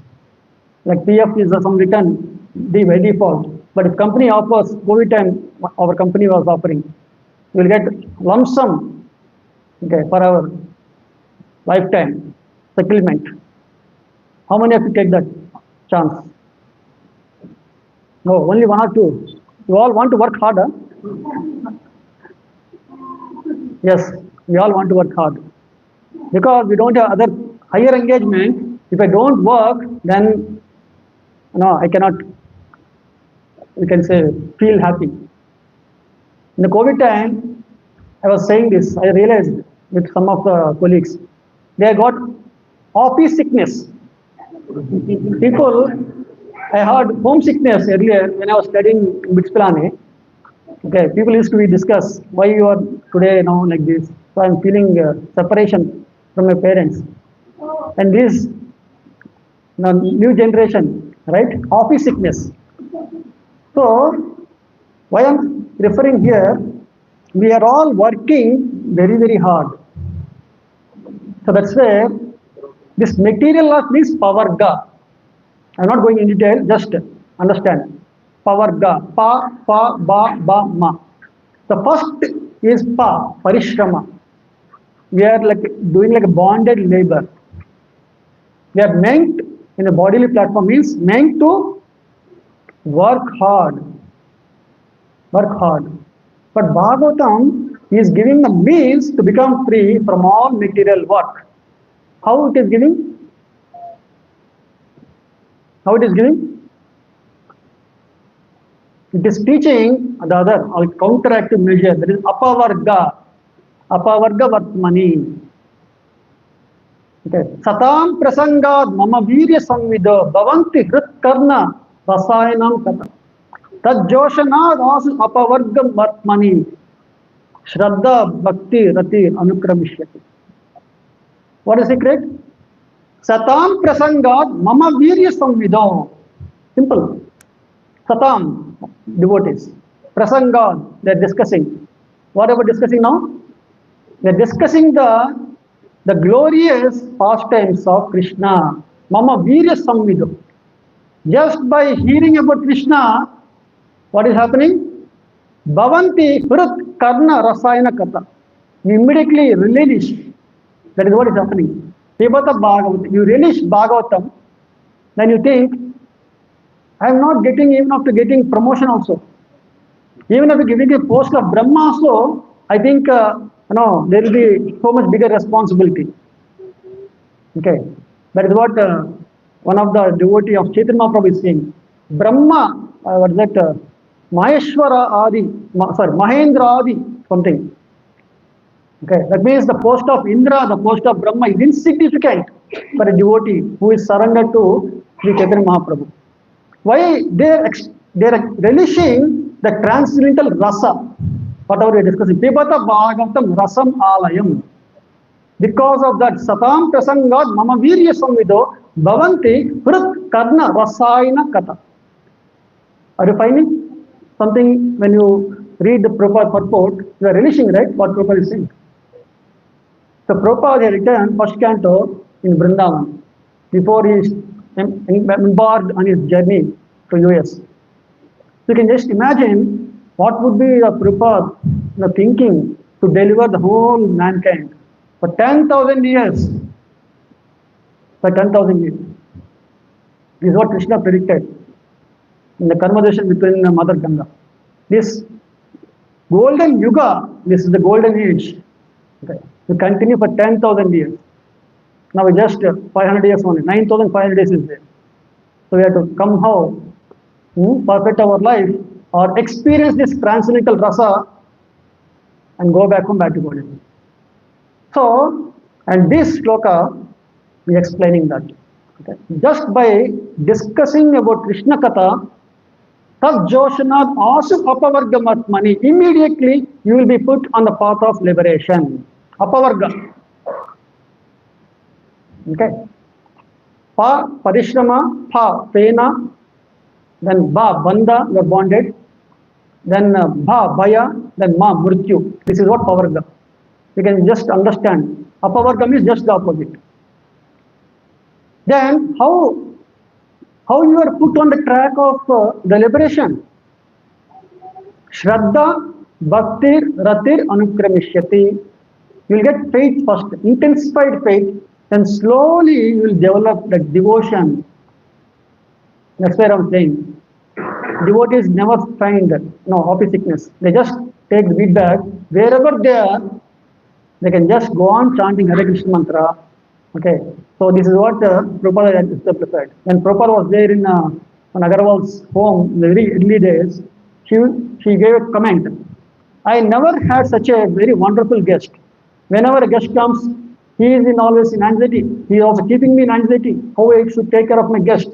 like PF is some return by default, but if company offers, COVID time our company was offering, you will get lump sum, okay, for our lifetime settlement. How many of you take that chance? No, only 1 or 2. You all want to work harder? Yes, we all want to work hard. Because we don't have other higher engagement. If I don't work, then no, I cannot, you can say, feel happy. In the COVID time, I was saying this, I realized with some of the colleagues, they got office sickness. People, I heard homesickness earlier when I was studying in Bixpilani. Okay, people used to be discuss why you are today like this. So I'm feeling separation from my parents. And this new generation, right? Office sickness. So why I'm referring here, we are all working very, very hard. So that's where this material life means pavarga. I'm not going in detail, just understand. Pavarga. Pa, pa, ba, ba, ma. The first is pa, parishrama. We are like doing like a bonded labor. We are meant in a bodily platform means meant to work hard. Work hard. But Bhagavatam is giving the means to become free from all material work. How it is giving? How it is giving? It is teaching the other counteractive measure, that is apavarga. Apavarga vartmani. Okay. Satam prasangad mama virya samvido bhavanti hrit karna rasayanam kata. Tajjoshana rasu apavargam vartmani. Shraddha bhakti rati anukramishyati. What is the secret? Satam prasangad mama virya samvido. Simple. Satam, devotees. Prasangad, they are discussing. What are we discussing now? We are discussing the glorious pastimes of Krishna. Mama virya samvido. Just by hearing about Krishna, what is happening? Bhavanti hrit karna rasayana kata. You immediately relish. That is what is happening. Pibata Bhagavatam. You relish Bhagavatam, then you think, I am not getting, even after getting promotion also. Even after giving a post of Brahma also, I think, there will be so much bigger responsibility. Okay. That is what one of the devotee of Chaitanya Mahaprabhu is saying. Brahma, what is that? Maheshwara Adi, Mahendra Adi, something. Okay, that means the post of Indra, the post of Brahma is insignificant for a devotee who is surrendered to Sri Chaitanya Mahaprabhu. Why they are relishing the transcendental rasa, whatever we are discussing. Pibata Bhagavatam Rasam Alayam. Because of that, Satam Prasangat Mama Virya Samvido Bhavanti Hrit Karna Rasayana Kata. Are you finding something when you read the Prabhupada purport? You are relishing, right? What Prabhupada is saying. So Prabhupada had written first canto in Vrindavan before he embarked on his journey to US. You can just imagine what would be the Prabhupada thinking to deliver the whole mankind for 10,000 years. For 10,000 years. This is what Krishna predicted in the conversation between Mother Ganga. This golden yuga, this is the golden age. Okay. We continue for 10,000 years. Now we just 500 years only, 9,500 days is there. So we have to somehow perfect our life or experience this transcendental rasa and go back home back to Godhead. So, and this shloka, we are explaining that. Okay. Just by discussing about Krishna Katha, Tad Joshanat Asu Apavargamatmani, immediately you will be put on the path of liberation. Apavarga. Okay. Pa Parishrama, Pa Pena, then Ba Banda, you are bonded, then Bha Bhaya, then Ma Mrityu. This is what Pavarga. You can just understand. Apavargam is just the opposite. Then how you are put on the track of the liberation? Shraddha, Bhaktir, Ratir, Anukramishyati. You will get faith first, intensified faith, then slowly you will develop that devotion. That's where I'm saying. Devotees never find office sickness. They just take the feedback. Wherever they are, they can just go on chanting Hare Krishna mantra. Okay. So this is what Prabhupada had exemplified. When Prabhupada was there in Agarwal's home in the very early days, she gave a comment. I never had such a very wonderful guest. Whenever a guest comes, he is always in anxiety. He is also keeping me in anxiety. How I should take care of my guest.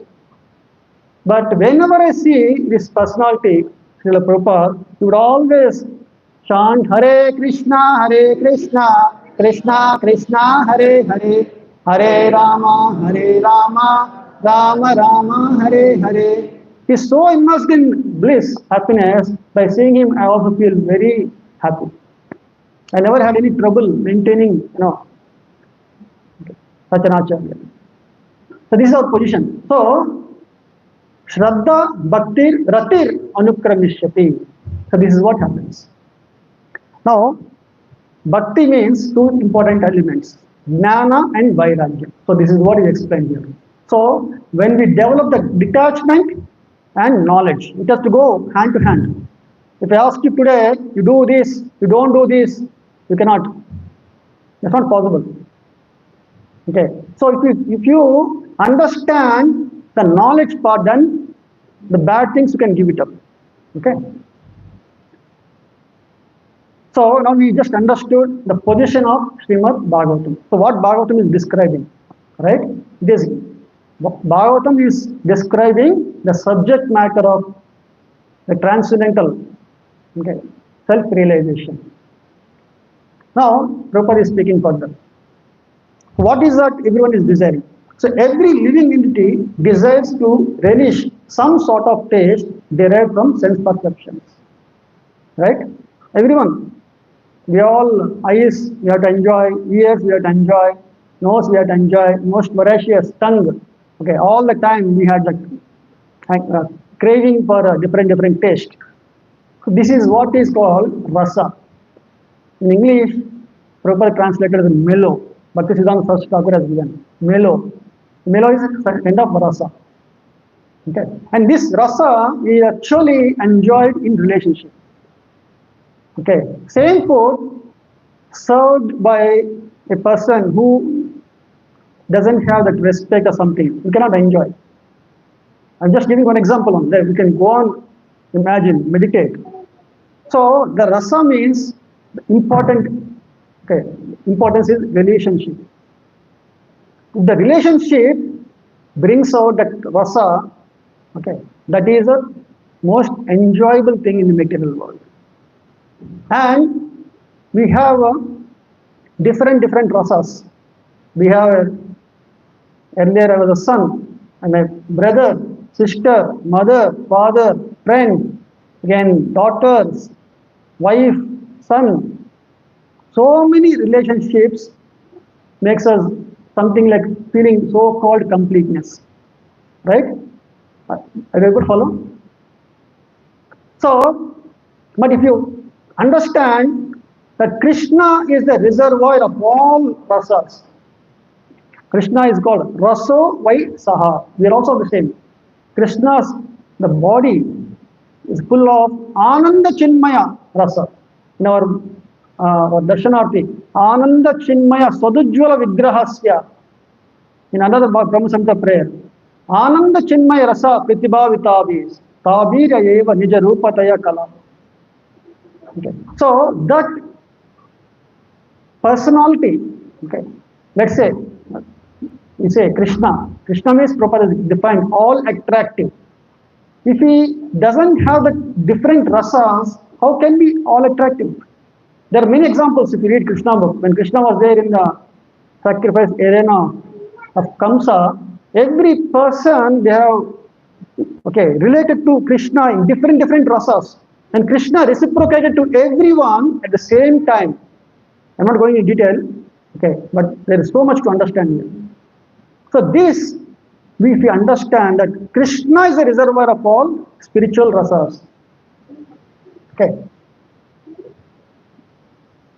But whenever I see this personality, Srila Prabhupada, he would always chant Hare Krishna, Krishna Krishna, Hare Hare, Hare Rama, Rama Rama, Hare Hare. He is so immersed in bliss, happiness. By seeing him, I also feel very happy. I never had any trouble maintaining, such an acharya. So this is our position. So, Shraddha, Bhaktir, Ratir, Anukramishyati. So this is what happens. Now, Bhakti means two important elements, Jnana and Vairagya. So this is what is explained here. So when we develop the detachment and knowledge, it has to go hand to hand. If I ask you today, you do this, you don't do this, you cannot. That's not possible. Okay. So if you understand the knowledge part, then the bad things you can give it up. Okay. So now we just understood the position of Srimad Bhagavatam. So what Bhagavatam is describing, right? Bhagavatam is describing the subject matter of the transcendental, okay, self-realization. Now Prabhupada is speaking further. What is that everyone is desiring? So every living entity desires to relish some sort of taste derived from sense perceptions, right? Everyone. We all, eyes we have to enjoy, ears we have to enjoy, nose we have to enjoy, most voracious tongue. Okay, all the time we had that craving for a different taste. So this is what is called rasa. In English, proper translated as mellow, but this is on first Thakur has given. Mellow. Mellow is a kind of rasa. Okay, and this rasa is actually enjoyed in relationship. Okay, same food served by a person who doesn't have that respect or something, you cannot enjoy. I'm just giving one example on that. We can go on Imagine, meditate. So the rasa means important. Okay, importance is relationship. If the relationship brings out that rasa, okay, that is the most enjoyable thing in the material world. And we have different rasas. We have earlier I was a son, and a brother, sister, mother, father, friend, again daughters, wife, son. So many relationships makes us something like feeling so-called completeness, right? Are you able to follow? So, but if you understand that Krishna is the reservoir of all rasas, Krishna is called Raso Vai Saha. We are also the same. Krishna's the body is full of Ananda Chinmaya Rasa. In our Darshanarthi, Ananda Chinmaya Sadujjvala Vigrahasya. In another Brahma Samhita prayer, Ananda Chinmaya Rasa Pratibhavitavis Tabira Eva Nija Rupataya Kala. Okay. So that personality, okay, let's say we say Krishna. Krishna means properly defined, all attractive. If he doesn't have the different rasas, how can be all attractive? There are many examples if you read Krishna book. When Krishna was there in the sacrifice arena of Kamsa, every person they have related to Krishna in different rasas. And Krishna reciprocated to everyone at the same time. I'm not going in detail, okay, but there is so much to understand here. So this, if we understand that Krishna is the reservoir of all spiritual rasas. Okay.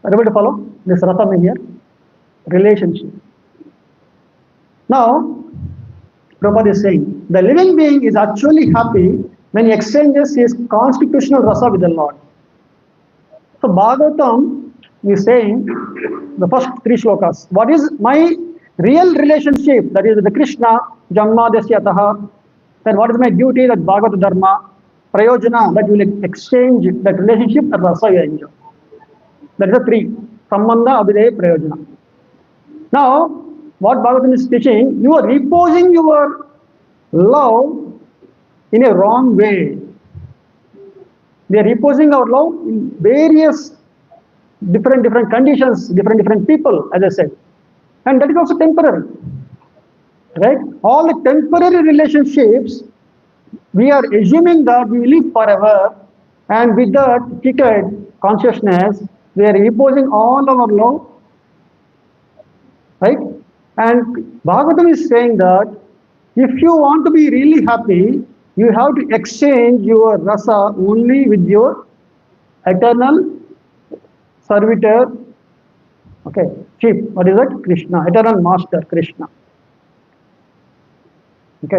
Are you able to follow this rasa mean here? Relationship. Now, Prabhupada is saying, the living being is actually happy when he exchanges his constitutional rasa with the Lord. So Bhagavatam is saying, the first three shlokas, what is my real relationship, that is with the Krishna, Janmadesya, then what is my duty, that Bhagavata Dharma, Prayojana, that you will exchange that relationship, that rasa you enjoy. That is the three, Sambandha, Abhideya, Prayojana. Now, what Bhagavatam is teaching, you are reposing your love in a wrong way. We are reposing our love in various different conditions, different people, as I said. And that is also temporary. Right? All the temporary relationships, we are assuming that we will live forever, and with that ticket consciousness, we are reposing all our love. Right? And Bhagavatam is saying that if you want to be really happy, you have to exchange your rasa only with your eternal servitor, okay, chief. What is that? Krishna, eternal master, Krishna. Okay,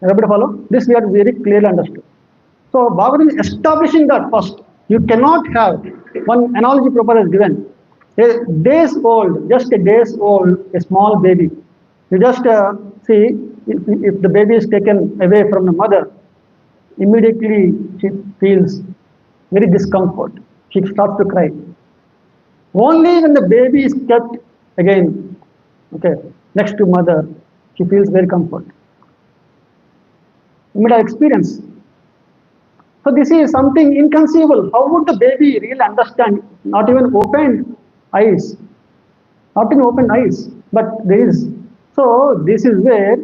everybody follow? This we are very clearly understood. So Bhagavatam is establishing that first. You cannot have, one analogy Prabhupada has given, a days old, just a days old, a small baby. You just see, if the baby is taken away from the mother, immediately she feels very discomfort. She starts to cry. Only when the baby is kept again, okay, next to mother, she feels very comfort. You might have experience. So this is something inconceivable. How would the baby really understand? Not even opened eyes. Not even opened eyes. But there is. So this is where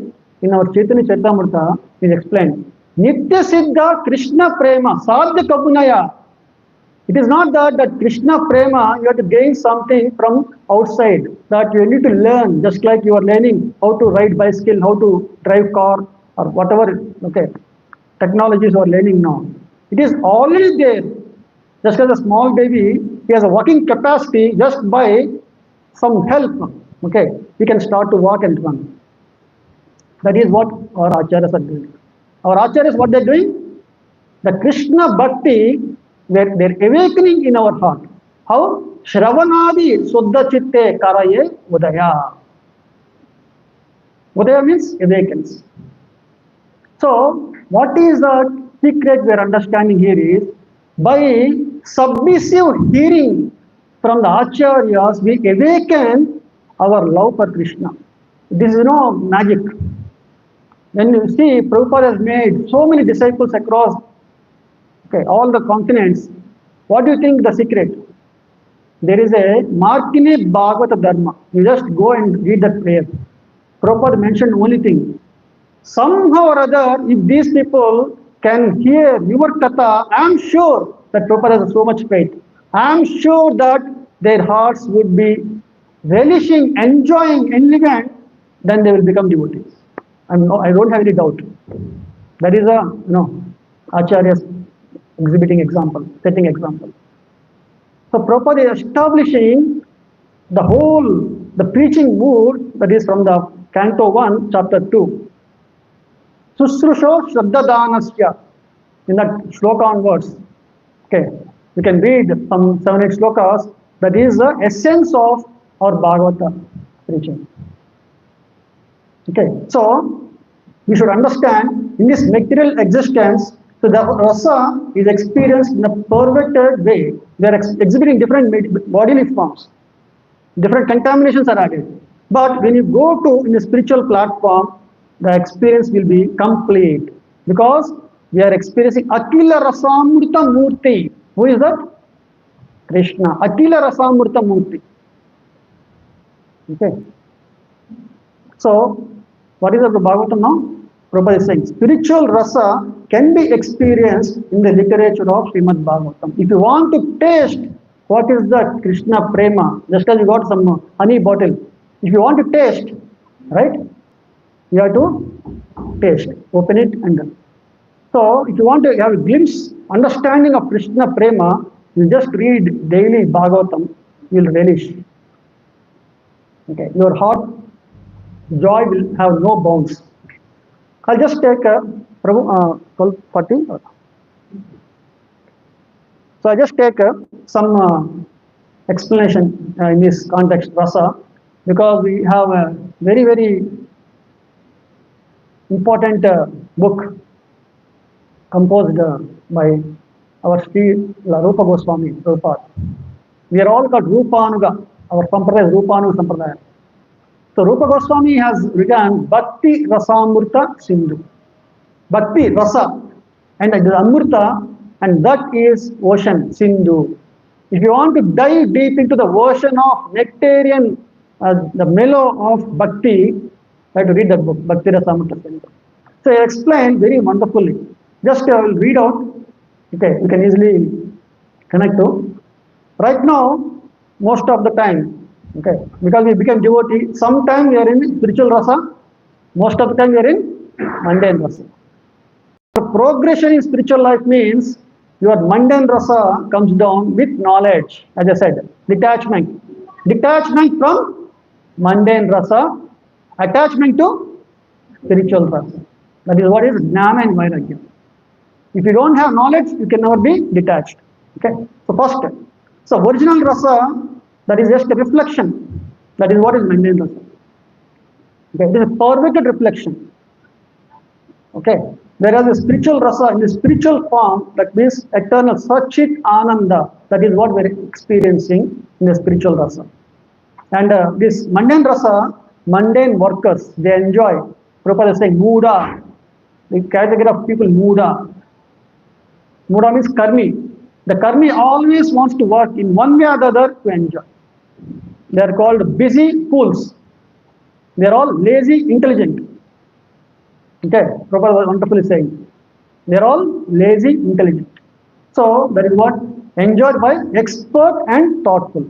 in our Chaitanya Charitamrita is explained. Nitya Siddha Krishna Prema Sadhya Kabunaya. It is not that Krishna Prema, you have to gain something from outside, that you need to learn, just like you are learning how to ride bicycle, how to drive car, or whatever, okay, technologies you are learning now. It is already there. Just as a small baby, he has a walking capacity just by some help, okay, he can start to walk and run. That is what our acharyas are doing. Our acharyas, what they are doing? The Krishna Bhakti, they're awakening in our heart. How? Shravanadi Suddha Chitte Karaye Udaya. Udaya means awakens. So, what is that secret we are understanding here is by submissive hearing from the acharyas, we awaken our love for Krishna. This is no magic. When you see, Prabhupada has made so many disciples across all the continents. What do you think the secret? There is a Markine Bhagavata Dharma. You just go and read that prayer. Prabhupada mentioned only thing. Somehow or other, if these people can hear your katha, I am sure that Prabhupada has so much faith. I am sure that their hearts would be relishing, enjoying, enlivened, then they will become devotees. I don't have any doubt. That is a Acharya's exhibiting example, setting example. So Prabhupada is establishing the preaching mood that is from the Canto 1, Chapter 2. Susrusho Shraddhadanasya, in that shloka onwards. You can read some 7-8 slokas. That is the essence of our Bhagavata preaching. So we should understand in this material existence, so the rasa is experienced in a perverted way. They are exhibiting different bodily forms. Different contaminations are added. But when you go to in the spiritual platform, the experience will be complete. Because we are experiencing Akila Rasamurta Murti. Who is that? Krishna. Akila Rasamurta Murti. So, what is the Bhagavatam now? Prabhupada is saying, spiritual rasa can be experienced in the literature of Srimad Bhagavatam. If you want to taste what is the Krishna prema, just as you got some honey bottle, if you want to taste, right, you have to taste, open it and then. So, if you want to have a glimpse, understanding of Krishna prema, you just read daily Bhagavatam, you will relish. Your heart joy will have no bounds. I'll just take Prabhu 12:40. So I just take some explanation in this context, rasa, because we have a very, very important book composed by our Sri Rupa Goswami Prabhupada. We are all called Rupanuga. Our sampradaya is Rupanuga sampradaya. So Rupa Goswami has written Bhakti Rasamurta Sindhu. Bhakti Rasa and it is Amurta, and that is ocean, Sindhu. If you want to dive deep into the ocean of nectarian, the mellow of Bhakti, you have to read that book, Bhakti Rasamurta Sindhu. So I explained very wonderfully. Just I will read out. You can easily connect to. Right now, most of the time, because we become devotee, sometime we are in spiritual rasa, most of the time we are in mundane rasa. The progression in spiritual life means your mundane rasa comes down with knowledge, as I said, detachment. Detachment from mundane rasa, attachment to spiritual rasa. That is what is jnana and vairagya. If you don't have knowledge, you can never be detached. So first, so original rasa, that is just a reflection. That is what is mundane rasa. This is a perverted reflection. Whereas the spiritual rasa, in the spiritual form, that means eternal Sachit Ananda, that is what we are experiencing in the spiritual rasa. And this mundane rasa, mundane workers, they enjoy. Prabhupada is saying Muda, the category of people Muda. Muda means Karmi. The Karmi always wants to work in one way or the other to enjoy. They are called busy fools. They are all lazy, intelligent. Prabhupada was wonderfully saying. They are all lazy, intelligent. So that is what enjoyed by expert and thoughtful.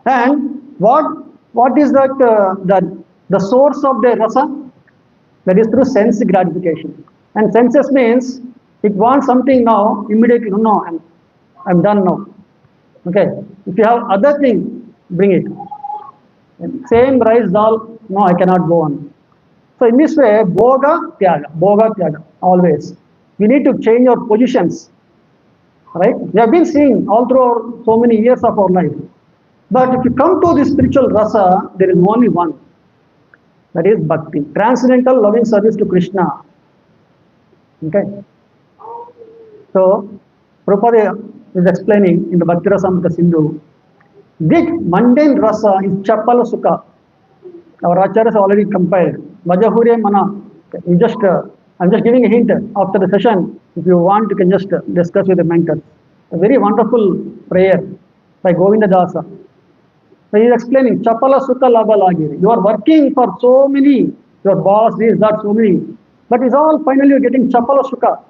And what is that the source of their rasa? That is through sense gratification. And senses means it wants something now, immediately, no, I'm done now. If you have other thing, bring it. Same rice dal, no, I cannot go on. So in this way, bhoga tyaga, always. We need to change our positions. Right? We have been seeing all through so many years of our life. But if you come to this spiritual rasa, there is only one. That is bhakti. Transcendental loving service to Krishna. So, Prabhupada is explaining in the Bhakti Rasamrita Sindhu, this mundane rasa is chapala sukha. Our acharyas already compiled. Vajahure mana. You just, I'm just giving a hint. After the session, if you want, you can just discuss with the mentor. A very wonderful prayer by Govinda Dasa. So he is explaining, Chapala Sukha Labha Lagiri. You are working for so many, your boss, this, that, so many. But it's all finally you're getting Chapala Sukha.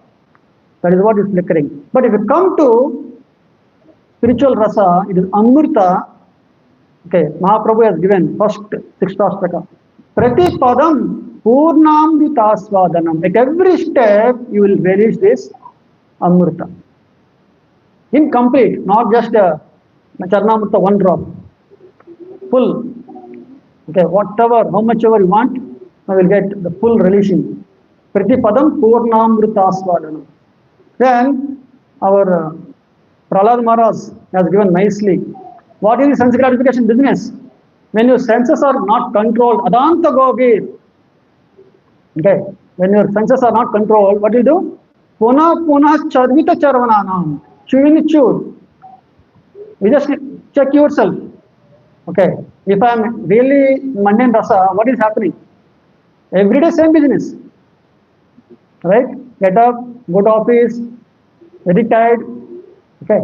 That is what is flickering. But if you come to spiritual rasa, it is Amrita. Okay, Mahaprabhu has given first six Ashtaka. Prati Padam Purnamrita Swadanam. At every step, you will relish this Amrita. Incomplete, not just a Charnamrita, one drop. Full. Okay, whatever, how much ever you want, you will get the full relishing. Pratipadam Purnamrita Swadanam. Then our Prahlad Maharaj has given nicely. What is the sense gratification business? When your senses are not controlled, Adanta Gogir. Okay, when your senses are not controlled, what do you do? Puna Puna Charvita Charvananam. Chew. You just check yourself. Okay, if I am really mundane rasa, what is happening? Every day same business, right? Get up, go to office, very tired. Okay,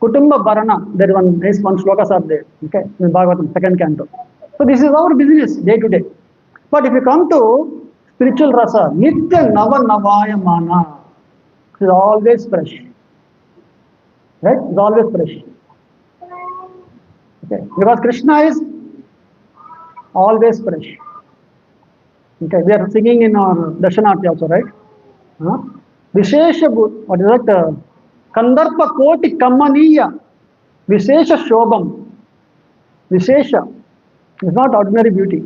Kutumba Bharana, there is one slokas are there. Okay, in Bhagvatam, second canto. So this is our business day to day. But if you come to spiritual rasa, Nitya Nava Navaya Mana, it is always fresh. Right? It's always fresh. Okay. Because Krishna is always fresh. Okay, we are singing in our Darshanarthi also, right? Vishesha, what is that? Kandarpa Koti Kamaniya, Vishesha Shobham. Vishesha is not ordinary beauty.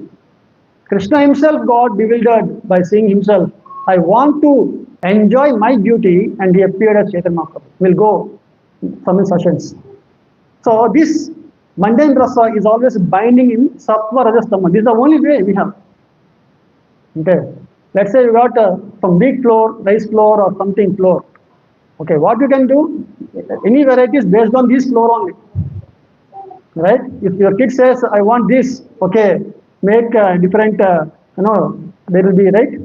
Krishna himself got bewildered by seeing himself. I want to enjoy my beauty, and he appeared as Chaitanya Mahaprabhu. We'll go some sessions. So this mundane rasa is always binding in sattva, rajas, tama. This is the only way we have. Okay. Let's say you got some wheat flour, rice flour, or something flour. Okay, what you can do? Any varieties based on this flour only. Right? If your kid says, I want this, okay, make different, there will be, right?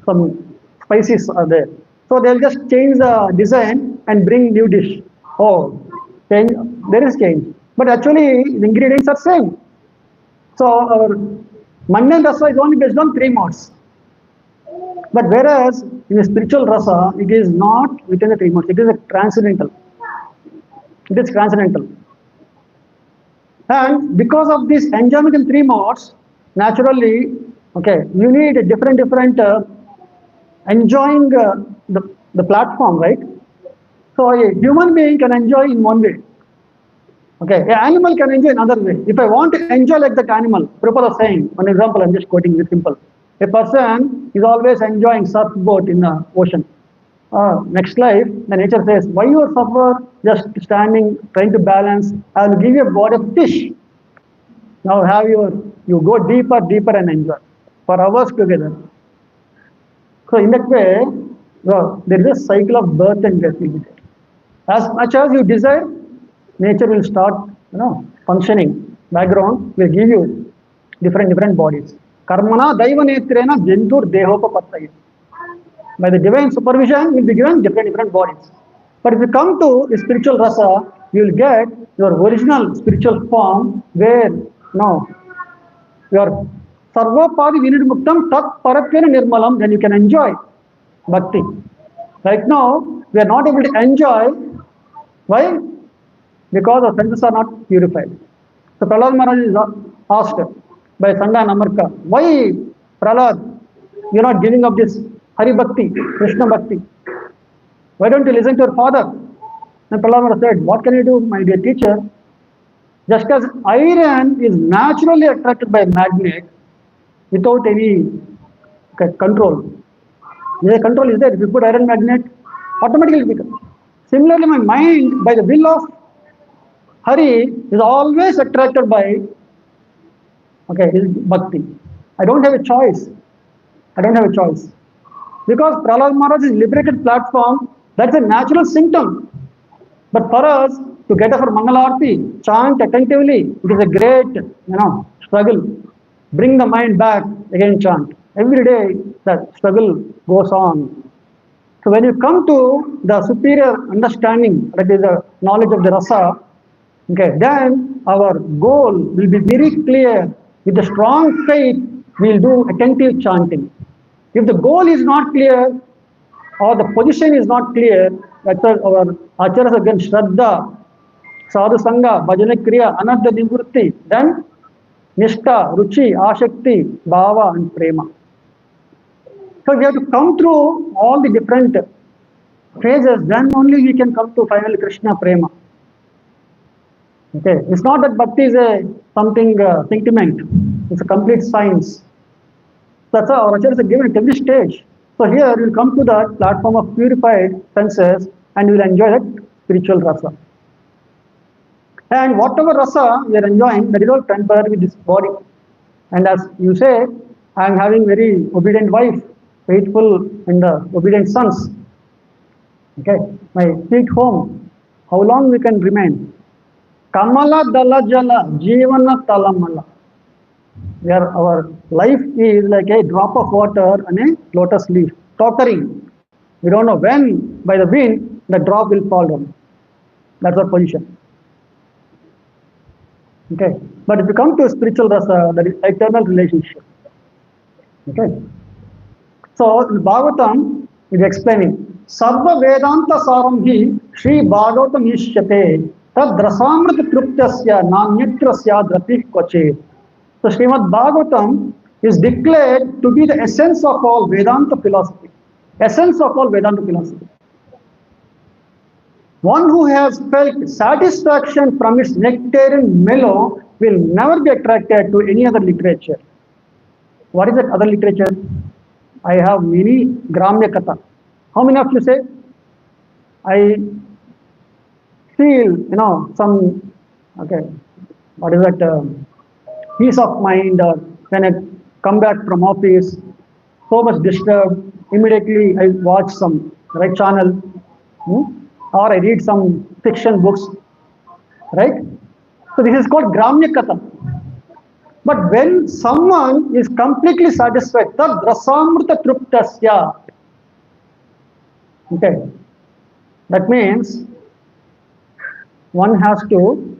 Some spices are there. So they'll just change the design and bring new dish. Oh, change, there is change. But actually, the ingredients are same. So our mundane rasa is only based on 3 modes. But whereas in a spiritual rasa, it is not within the 3 modes. It is a transcendental. It is transcendental. And because of this enjoyment in 3 modes, naturally, okay, you need a different enjoying the platform, right? So a human being can enjoy in one way. Okay, an animal can enjoy another way. If I want to enjoy like that animal, Prabhupada is saying, one example, I'm just quoting this simple. A person is always enjoying surfboat in the ocean. Next life, the nature says, why you are suffer, just standing, trying to balance, I will give you a god of fish. Now you go deeper and enjoy for hours together. So in that way, there is a cycle of birth and death. As much as you desire, nature will start, functioning. Background will give you different bodies. Karmana daiva netrena jentur dehopapattaya. By the divine supervision, you will be given different bodies. But if you come to the spiritual rasa, you will get your original spiritual form where, your sarvapadi vinidmuktam tat paratvena nirmalam, then you can enjoy bhakti. Right now, we are not able to enjoy. Why? Because our senses are not purified. So Prahlad Maharaj is asked by Sanda and Amarka, why Prahlad, you are not giving up this Hari Bhakti, Krishna Bhakti? Why don't you listen to your father? And Prahlad Maharaj said, what can you do, my dear teacher? Just as iron is naturally attracted by magnet without any control. The control is there. If you put iron magnet, automatically it becomes. Similarly, my mind, by the will of Hari, is always attracted by his bhakti. I don't have a choice. Because Prahlad Maharaj is liberated platform, that's a natural symptom. But for us to get up for Mangalarti, chant attentively, it is a great, struggle. Bring the mind back, again chant. Every day that struggle goes on. So when you come to the superior understanding, that is the knowledge of the rasa, okay, then our goal will be very clear. With a strong faith, we'll do attentive chanting. If the goal is not clear or the position is not clear, that's why our acharyas again Shraddha, Sadhu Sangha, Bhajana Kriya, Anadha Nivrutti, then Nishta, Ruchi, Ashakti, Bhava and Prema. So we have to come through all the different phases, then only we can come to finally Krishna Prema. Okay, it's not that bhakti is something sentiment, it's a complete science. That's how our acharyas are given at every stage. So here you will come to that platform of purified senses and you will enjoy that spiritual rasa. And whatever rasa we are enjoying, that is all temporary with this body. And as you say, I am having very obedient wife, faithful and obedient sons. Okay, my sweet home, how long we can remain? Kamala dalajala jivana talamala. Where our life is like a drop of water on a lotus leaf, tottering. We don't know when, by the wind, the drop will fall down. That's our position. Okay, but if you come to spiritual rasa, that is eternal relationship. Okay, so in Bhagavatam is explaining Sarva Vedanta Saramhi Sri Bhagavatam Ishyate Tad Rasamrita Truptasya Nanyatra Drati Kvache. So Srimad Bhagavatam is declared to be the essence of all Vedanta philosophy. Essence of all Vedanta philosophy. One who has felt satisfaction from its nectarian mellow will never be attracted to any other literature. What is that other literature? I have many Gramya Katha. How many of you say? I feel, some, okay, what is that? Peace of mind, or when I come back from office, so much disturbed, immediately I watch some right channel, or I read some fiction books, right? So this is called Gramya Katha. But when someone is completely satisfied, tad rasamrita truptasya, okay, that means one has to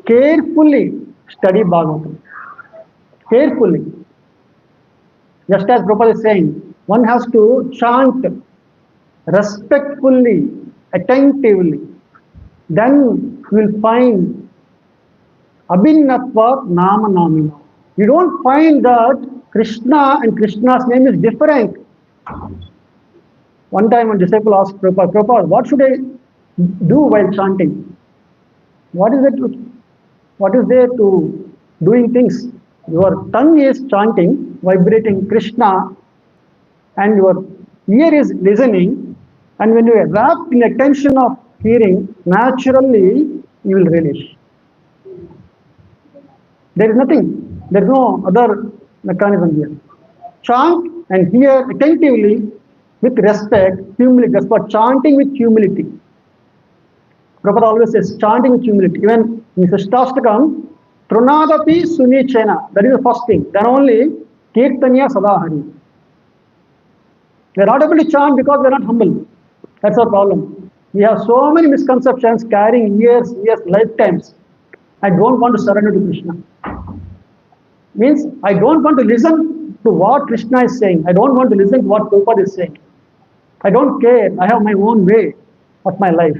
carefully study Bhagavatam. Carefully. Just as Prabhupada is saying, one has to chant respectfully, attentively. Then you will find Abhinnatva Nama Namina. You don't find that Krishna and Krishna's name is different. One time a disciple asked Prabhupada, what should I do while chanting? What is it? What is there to doing things? Your tongue is chanting, vibrating Krishna, and your ear is listening, and when you are wrapped in attention of hearing, naturally you will relish. There is nothing, there is no other mechanism here. Chant and hear attentively with respect, humility. That's what chanting with humility. Prabhupada always says chanting with humility. Even in Sishtastakam, Trunadapi Sunichena, that is the first thing. Then only Kirtanya Sadahari. We are not able to chant because we are not humble. That's our problem. We have so many misconceptions carrying years, lifetimes. I don't want to surrender to Krishna. Means I don't want to listen to what Krishna is saying. I don't want to listen to what Prabhupada is saying. I don't care. I have my own way of my life.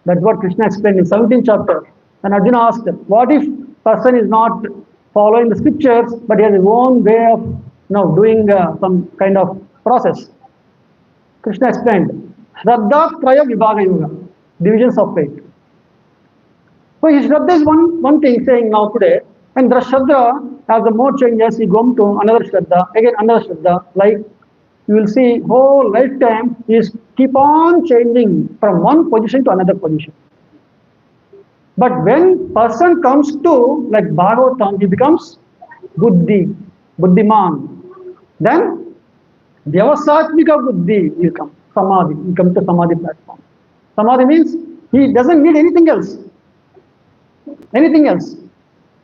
That's what Krishna explained in 17th chapter. And Arjuna asked, what if person is not following the scriptures, but he has his own way of doing some kind of process? Krishna explained, Shraddha Traya Vibhaga Yoga, divisions of faith. So his Shraddha is one thing saying now today, and the Shraddha, as the more changes, you go to another Shraddha, again another Shraddha, like you will see whole lifetime is keep on changing from one position to another position. But when person comes to like Bhagavatam, he becomes buddhiman. Then Vyavasatmika buddhi will come. Samadhi. You come to Samadhi platform. Samadhi means he doesn't need anything else. Anything else.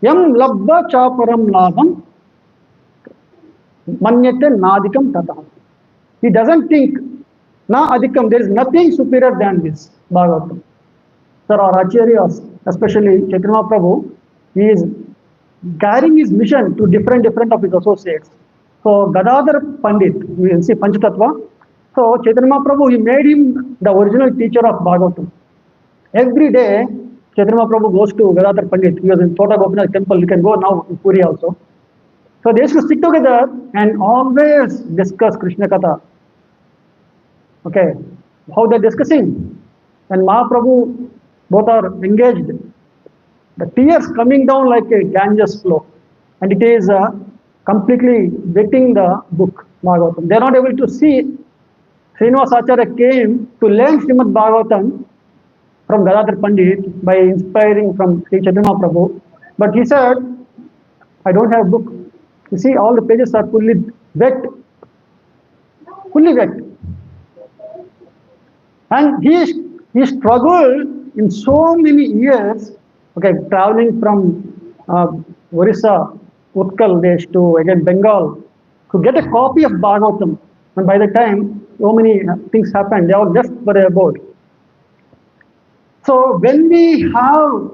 Yam labba chaparam labam manyate nadikam tatah. He doesn't think, na adikam, there is nothing superior than this. Bhagavatam. Sir, our acharyas, especially Chaitanya Prabhu, he is carrying his mission to different of his associates. So Gadadhar Pandit, you will see Panchatattva. So Chaitanya Prabhu, he made him the original teacher of Bhagavatam. Every day, Chaitanya Prabhu goes to Gadadhar Pandit. He was in Chota Gopinath temple. You can go now in Puri also. So they used to sit together and always discuss Krishna Katha. Okay, how they're discussing. And Mahaprabhu, both are engaged. The tears coming down like a Ganges flow. And it is completely wetting the book, Bhagavatam. They are not able to see. Srinivasacharya came to learn Srimad Bhagavatam from Gadadhar Pandit by inspiring from Sri Chaitanya Prabhu. But he said, I don't have book. You see, all the pages are fully wet. Fully wet. And he struggled in so many years, okay, traveling from Orissa, Utkal Desh to again Bengal to get a copy of Bhagavatam. And by the time so many things happened, they all left for their abode. So when we have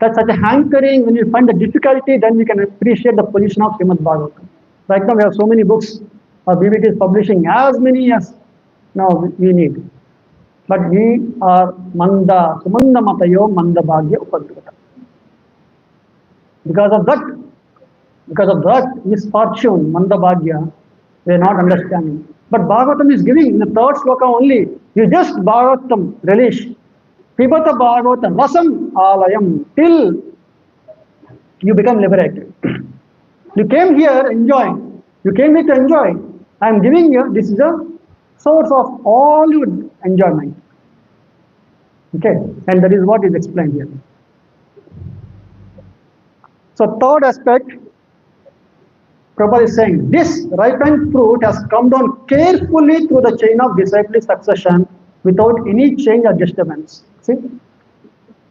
such a hankering, when we find the difficulty, then we can appreciate the position of Srimad Bhagavatam. Right now we have so many books, BBT is publishing as many as now we need. But we are manda, sumanda matayo manda bhagya upadgata. Because of that misfortune, manda bhagya, they are not understanding. But Bhagavatam is giving in the third sloka only. You just Bhagavatam relish. Pibata Bhagavatam, rasam alayam, till you become liberated. You came here enjoying. You came here to enjoy. I am giving you, this is a source of all your enjoyment. Okay, and that is what is explained here. So third aspect, Prabhupada is saying, this ripened fruit has come down carefully through the chain of disciplic succession without any change or disturbance. See,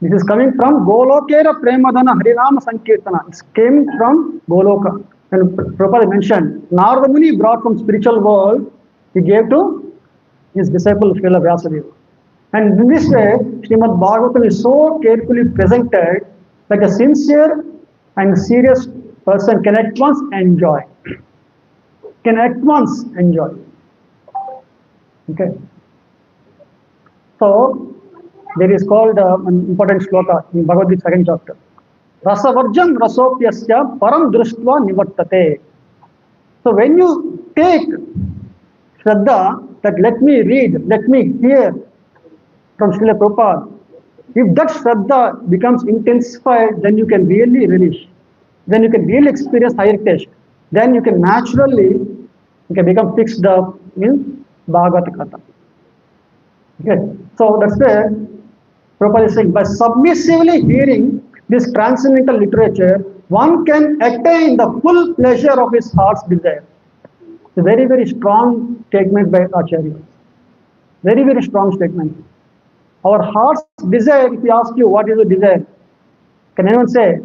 this is coming from Golokera Premadana Harinama Sankirtana. It came from Goloka. And Prabhupada mentioned, Narada Muni brought from spiritual world, he gave to his disciple Srila Vyasadeva. And in this way, Srimad Bhagavatam is so carefully presented that a sincere and serious person can at once enjoy. Can at once enjoy. Okay. So, there is called an important shloka in Bhagavad Gita 2nd chapter. Rasavarjam rasopyasya param društva nivartate. So when you take Shraddha, that let me read, let me hear from Srila Prabhupada, if that Shraddha becomes intensified, then you can really relish. Then you can really experience higher taste. Then you can naturally become fixed up in Bhagavata Katha. Okay. So that's where Prabhupada is saying, by submissively hearing this transcendental literature, one can attain the full pleasure of his heart's desire. It's a very, very strong statement by Acharya. Very, very strong statement. Our heart's desire, if we ask you what is the desire, can anyone say,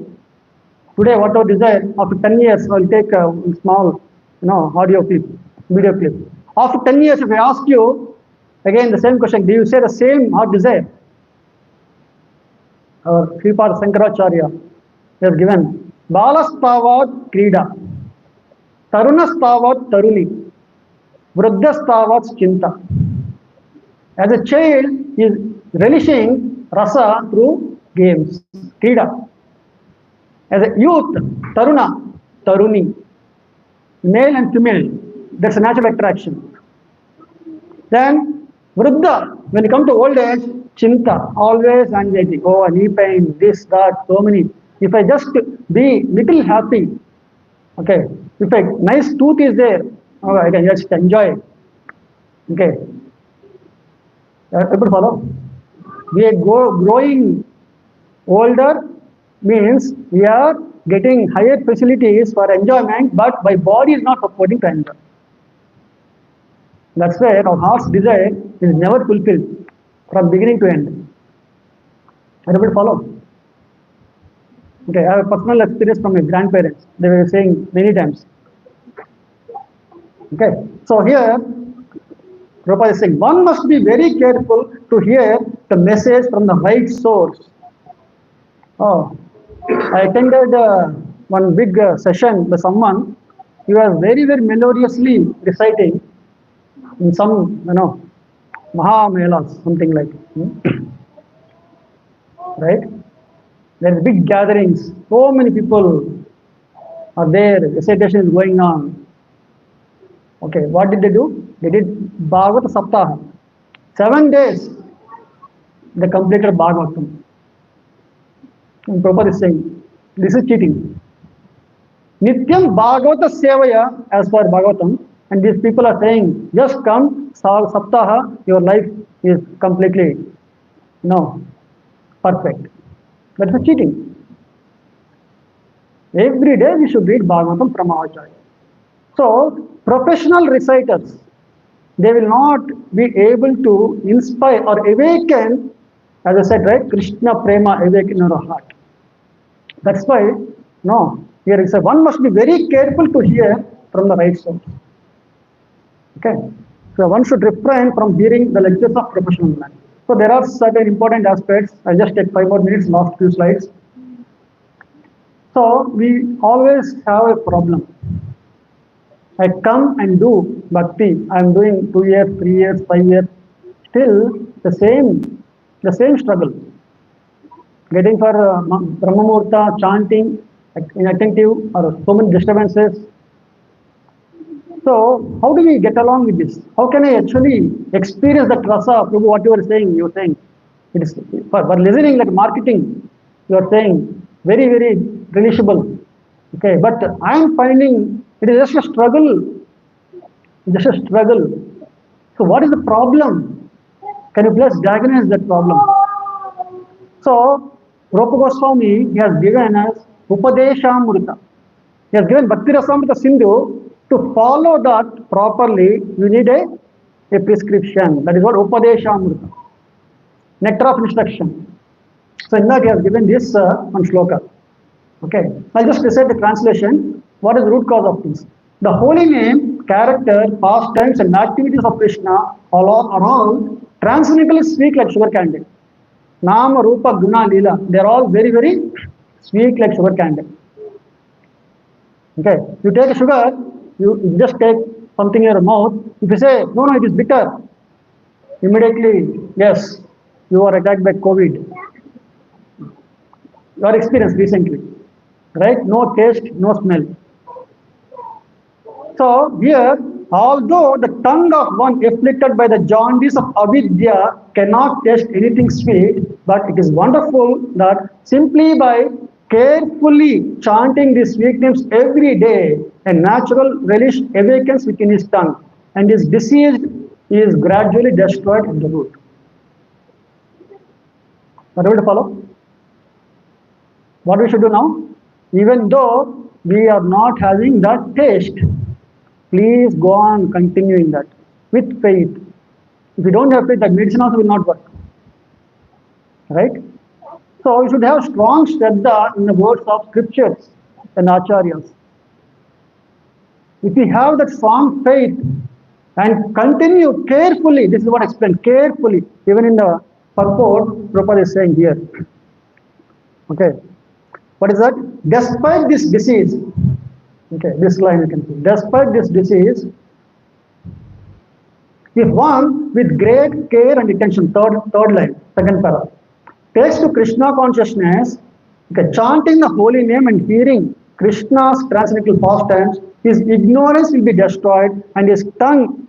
today what our desire, after 10 years, I'll take a small audio clip, video clip. After 10 years, if I ask you, again the same question, do you say the same heart desire? Our Sripad Sankaracharya has given Balastavat Krida, Tarunastavat Taruni, Vruddhastavat Chinta. As a child, he is relishing rasa through games, Krida. As a youth, Taruna, Taruni, male and female, that's a natural attraction. Then Vruddha, when you come to old age, Chinta, always anxiety, oh, knee pain, this, that, so many. If I just be little happy, okay, if a nice tooth is there, oh, I can just enjoy it. Okay. People follow? We are growing older means we are getting higher facilities for enjoyment, but my body is not supporting to enjoy. That's where our heart's desire is never fulfilled from beginning to end. Everybody follow? Okay, I have a personal experience from my grandparents. They were saying many times. Okay, so here Prabhupada is saying one must be very careful to hear the message from the right source. Oh, I attended one big session by someone. He was very, very melodiously reciting in some, Maha Melas, something like, right? There is big gatherings. So many people are there. Recitation is going on. Okay, what did they do? They did Bhagavata Saptaha. 7 days they completed Bhagavatam. And Prabhupada is saying, this is cheating. Nityam Bhagavata Sevaya as per Bhagavatam, and these people are saying, just come, Saptaha, your life is completely, perfect. That's a cheating. Every day we should read Bhagavatam from Acharya. So, professional reciters, they will not be able to inspire or awaken, as I said, right? Krishna Prema awaken in our heart. That's why, here is one must be very careful to hear from the right source. Okay, so one should refrain from hearing the lectures of professional men. So there are certain important aspects. I'll just take 5 more minutes, last few slides. So we always have a problem. I come and do bhakti. I'm doing 2 years, 3 years, 5 years. Still the same struggle. Getting for Brahmamurta, chanting, inattentive, or so many disturbances. So how do we get along with this? How can I actually experience that rasa? Prabhu, what you are saying, it is for listening like marketing. You are saying very, very relishable. Okay, but I am finding it is just a struggle. Just a struggle. So what is the problem? Can you please diagnose that problem? So Rupa Goswami, he has given us Upadeshamrita. He has given Bhakti Rasamrita Sindhu. To follow that properly, you need a prescription. That is what Upadeshamrita. Nectar of instruction. So in that he has given this one shloka. Okay, I'll just recite the translation. What is the root cause of this? The holy name, character, pastimes, and activities of Krishna are all transcendentally sweet like sugar candy. Nama, Rupa, Guna, Leela. They are all very, very sweet like sugar candy. Okay, you take a sugar, you just take something in your mouth. If you say, no, it is bitter, immediately, yes, you are attacked by COVID. Your experience recently, right? No taste, no smell. So here, although the tongue of one afflicted by the jaundice of avidya cannot taste anything sweet, but it is wonderful that simply by carefully chanting these sweet names every day, a natural relish awakens within his tongue, and his disease is gradually destroyed at the root. Are you able to follow? What we should do now? Even though we are not having that taste, please go on continuing that with faith. If you don't have faith, that medicine also will not work. Right? So you should have strong shraddha in the words of scriptures and acharyas. If you have that strong faith and continue carefully, this is what I explained, carefully, even in the purport, Prabhupada is saying here. Okay. What is that? Despite this disease, okay, this line you can see. Despite this disease, if one with great care and attention, third line, second para, takes to Krishna consciousness, okay, chanting the holy name and hearing Krishna's transcendental pastimes, his ignorance will be destroyed and his tongue,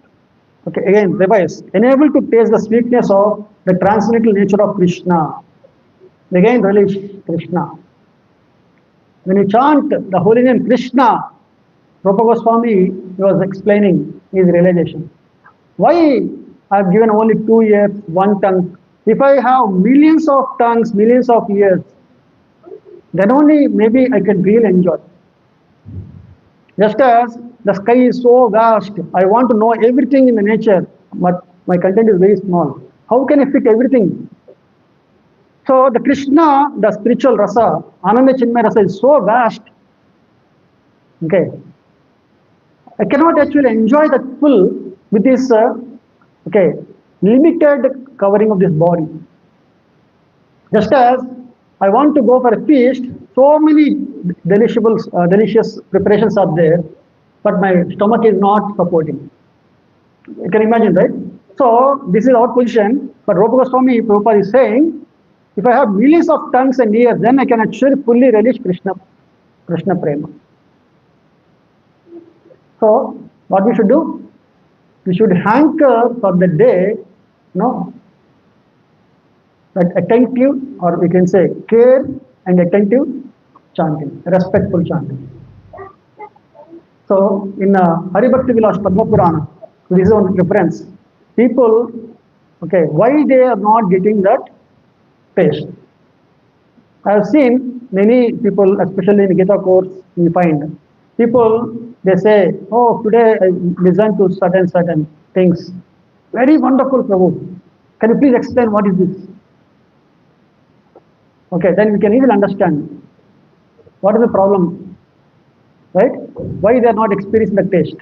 okay, again, revise, enabled to taste the sweetness of the transcendental nature of Krishna. Again, relish Krishna. When you chant the holy name Krishna, Rupa Goswami was explaining his realization. Why I have given only 2 ears, 1 tongue? If I have millions of tongues, millions of ears, then only maybe I can really enjoy. Just as the sky is so vast. I want to know everything in the nature, but my content is very small. How can I fit everything? So the Krishna, the spiritual rasa, Ananda Chinmaya rasa is so vast. Okay, I cannot actually enjoy that full with this limited covering of this body. Just as I want to go for a feast, so many delicious preparations are there, but my stomach is not supporting. You can imagine, right? So this is our position. But Rupa Goswami Prabhupada is saying, if I have millions of tongues and ears, then I can actually fully relish Krishna Prema. So what we should do? We should hanker for the day, that attentive, or we can say care and attentive chanting, respectful chanting. So in Haribhakti Vilas Padma Purana, this is one reference. People, why they are not getting that taste? I have seen many people, especially in Gita course, we find people, they say, oh, today I listened to certain things. Very wonderful, Prabhu. Can you please explain what is this? Okay, then we can easily understand what is the problem, right? Why they are not experiencing the taste.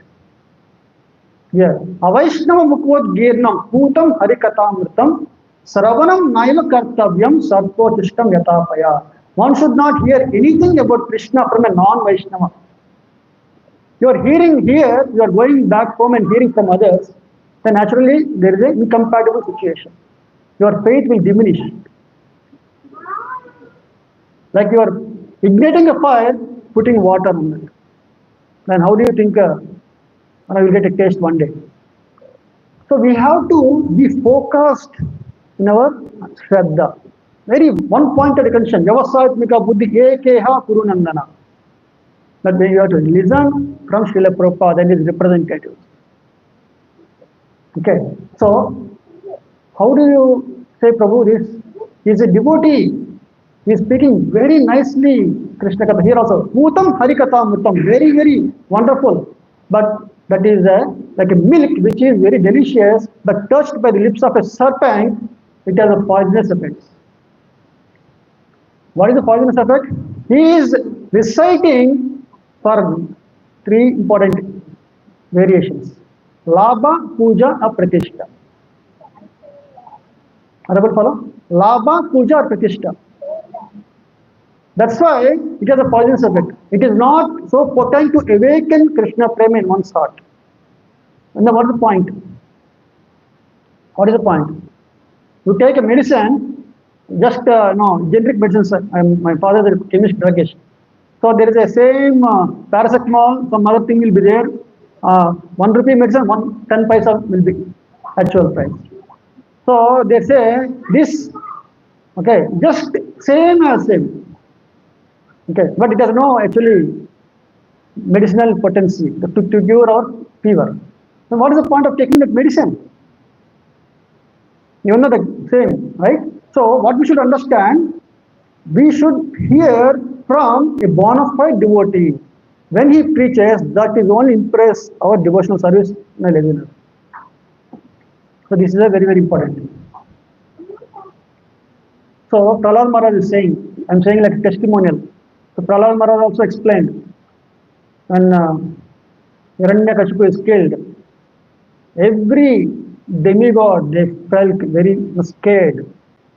Here, Avaishnava Mukvat Girnam Putam Harikatamritam Saravanam Naiva Kartavyam Sarpotishtam Yatapaya. One should not hear anything about Krishna from a non-Vaishnava. You are hearing here, you are going back home and hearing from others, then naturally there is an incompatible situation. Your faith will diminish. Like you are igniting a fire, putting water on it. Then how do you think I will get a taste one day? So we have to be focused in our Shraddha. Very one-pointed attention. Vyavasayatmika buddhi ekeha kurunandana. That way you have to listen from Srila Prabhupada and his representatives. Okay, so how do you say, Prabhu, this is a devotee? He is speaking very nicely, Krishna Katha. Here also, Putam Harikatamritam, very, very wonderful. But that is like a milk which is very delicious, but touched by the lips of a serpent, it has a poisonous effect. What is the poisonous effect? He is reciting for three important variations. Labha, Puja, or Pratishtha. Are you able to follow? Labha, Puja, or Pratishtha. That's why it has a poisonous effect. It is not so potent to awaken Krishna Prema in one's heart. And then what is the point? What is the point? You take a medicine, just generic medicines. My father is a chemist, druggist. So there is a same paracetamol, some other thing will be there. 1 rupee medicine, 10 paisa will be actual price. So they say this, just same as same. But it has no actually medicinal potency to cure our fever. So what is the point of taking that medicine? You know the same, right? So what we should understand, we should hear from a bona fide devotee. When he preaches, that is only impress our devotional service in a listener. So this is a very, very important. So Prahlad Maharaj is saying, I am saying like a testimonial. So Prahlad Maharaj also explained, when Hiranyakashipu is killed, every demigod, they felt very scared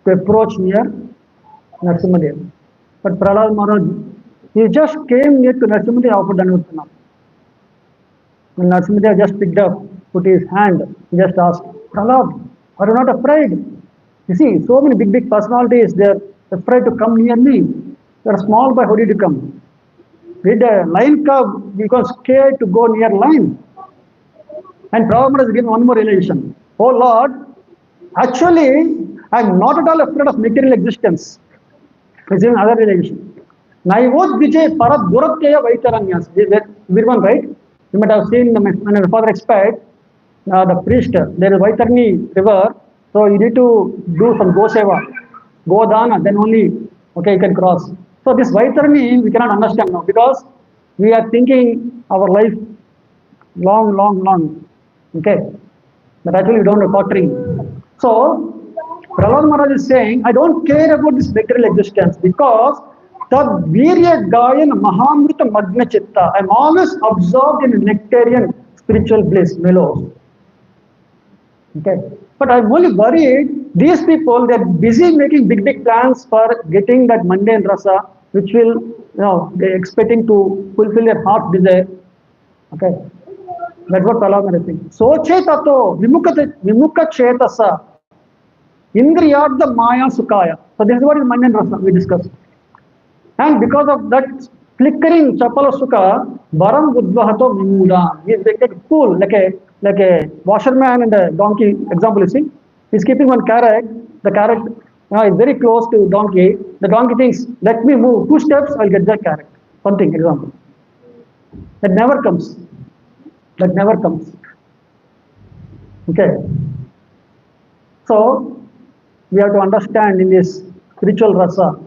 to approach near Narasimhadev. But Prahlad Maharaj, he just came near to Narasimhadev, offered Dandavat. When Narasimhadev just picked up, put his hand, he just asked, Prahlad, are you not afraid? You see, so many big personalities, they are afraid to come near me. You are small boy, how did you come? Did a lion cub because scared to go near lion? And Prabhupada has given one more realization. Oh Lord, actually, I am not at all afraid of material existence. It's even another realization. Naivot Vijay Parat Duratya Vaitaranyas. This one, right? You might have seen when my father expired, the priest, there is Vaitarni river, so you need to do some Go Seva, Go Dana, then only, you can cross. So this Vaitarni, we cannot understand now because we are thinking our life long, long, long. Okay, but actually you don't know pottery. So Prahlad Maharaj is saying, I don't care about this material existence because the Virya Gayan Mahamrita Magna Chitta. I'm always absorbed in nectarian spiritual bliss, mellows. Okay. But I'm only worried, these people, they're busy making big, big plans for getting that mundane rasa, which will, they're expecting to fulfill their heart desire. Okay. That's what Prahlad is saying. Soche tato vimukha chetasa indriyadha maya sukaya. So this is what is mundane rasa we discussed. And because of that flickering chapala sukha, varam udvahato vimula. He is like a fool, like a washerman and a donkey example you see. He's keeping one carrot, the carrot is very close to donkey. The donkey thinks, let me move 2 steps, I'll get that carrot. Something example. That never comes. That never comes. Okay. So we have to understand in this spiritual rasa.